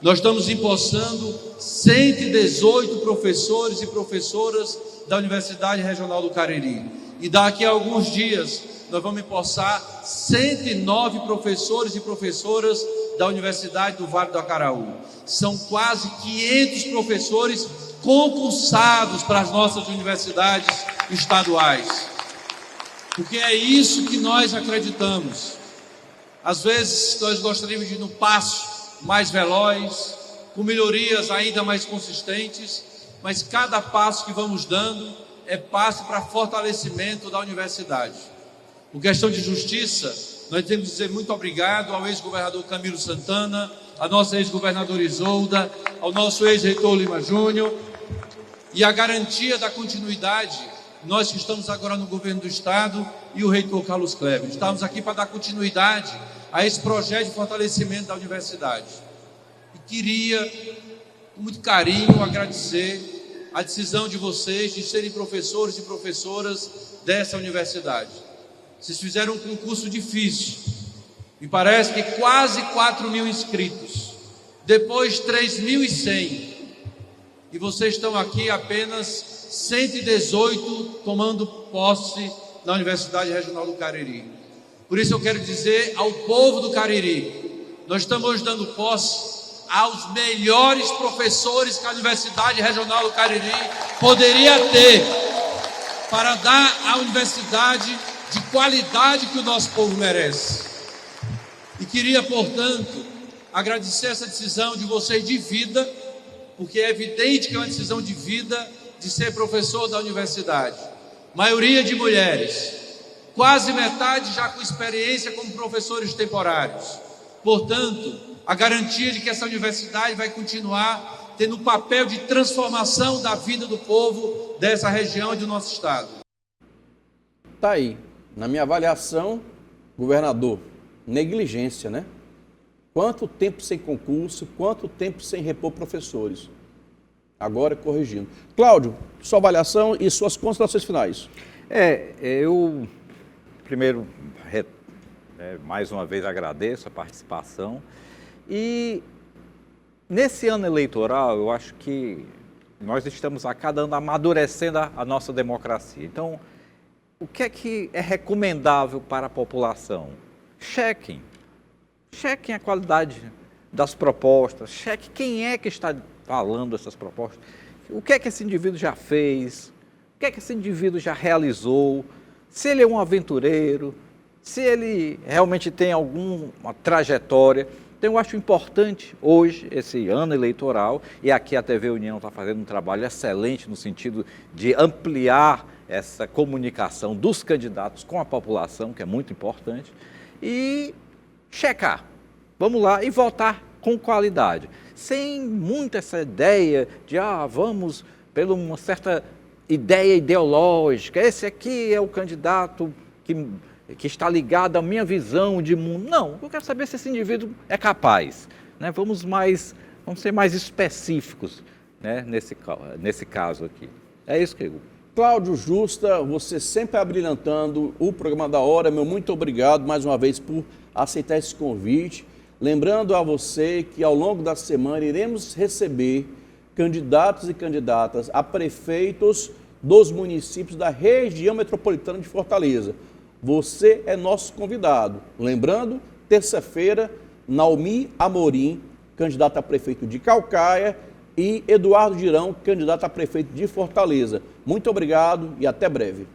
E: Nós estamos empossando 118 professores e professoras da Universidade Regional do Cariri. E daqui a alguns dias nós vamos empossar 109 professores e professoras da Universidade do Vale do Acaraú. São quase 500 professores concursados para as nossas universidades estaduais. Porque é isso que nós acreditamos. Às vezes nós gostaríamos de ir no passo mais veloz, com melhorias ainda mais consistentes, mas cada passo que vamos dando é passo para fortalecimento da universidade. Por questão de justiça, nós temos que dizer muito obrigado ao ex-governador Camilo Santana, à nossa ex-governadora Isolda, ao nosso ex-reitor Lima Júnior, e a garantia da continuidade, nós que estamos agora no governo do Estado e o reitor Carlos Kleber. Estamos aqui para dar continuidade a esse projeto de fortalecimento da universidade. E queria, com muito carinho, agradecer a decisão de vocês de serem professores e professoras dessa universidade. Vocês fizeram um concurso difícil, me parece que quase 4.000 inscritos, depois 3.100, e vocês estão aqui apenas 118 tomando posse na Universidade Regional do Cariri. Por isso eu quero dizer ao povo do Cariri, nós estamos hoje dando posse aos melhores professores que a Universidade Regional do Cariri poderia ter para dar à universidade de qualidade que o nosso povo merece. E queria, portanto, agradecer essa decisão de vocês de vida, porque é evidente que é uma decisão de vida de ser professor da universidade. Maioria de mulheres. quase metade já com experiência como professores temporários. Portanto, a garantia de que essa universidade vai continuar tendo o papel de transformação da vida do povo dessa região e do nosso estado.
A: Tá aí, na minha avaliação, governador, negligência, né? Quanto tempo sem concurso, quanto tempo sem repor professores? Agora corrigindo. Cláudio, sua avaliação e suas considerações finais.
C: Eu primeiro, mais uma vez agradeço a participação e nesse ano eleitoral eu acho que nós estamos a cada ano amadurecendo a nossa democracia. Então, o que é recomendável para a população? Chequem a qualidade das propostas, cheque quem é que está falando essas propostas, o que é que esse indivíduo já fez, o que é que esse indivíduo já realizou, se ele é um aventureiro, se ele realmente tem alguma trajetória. Então, eu acho importante hoje, esse ano eleitoral, e aqui a TV União está fazendo um trabalho excelente no sentido de ampliar essa comunicação dos candidatos com a população, que é muito importante, e checar. Vamos lá e votar com qualidade, sem muito essa ideia de, vamos pela uma certa ideia ideológica, esse aqui é o candidato que está ligado à minha visão de mundo. Não, eu quero saber se esse indivíduo é capaz, né? Vamos ser mais específicos, né, nesse caso aqui. É isso que eu...
A: Cláudio Justa, você sempre abrilhantando o programa da hora, meu muito obrigado mais uma vez por aceitar esse convite. Lembrando a você que ao longo da semana iremos receber candidatos e candidatas a prefeitos dos municípios da região metropolitana de Fortaleza. Você é nosso convidado. Lembrando, terça-feira, Naomi Amorim, candidato a prefeito de Caucaia, e Eduardo Girão, candidato a prefeito de Fortaleza. Muito obrigado e até breve.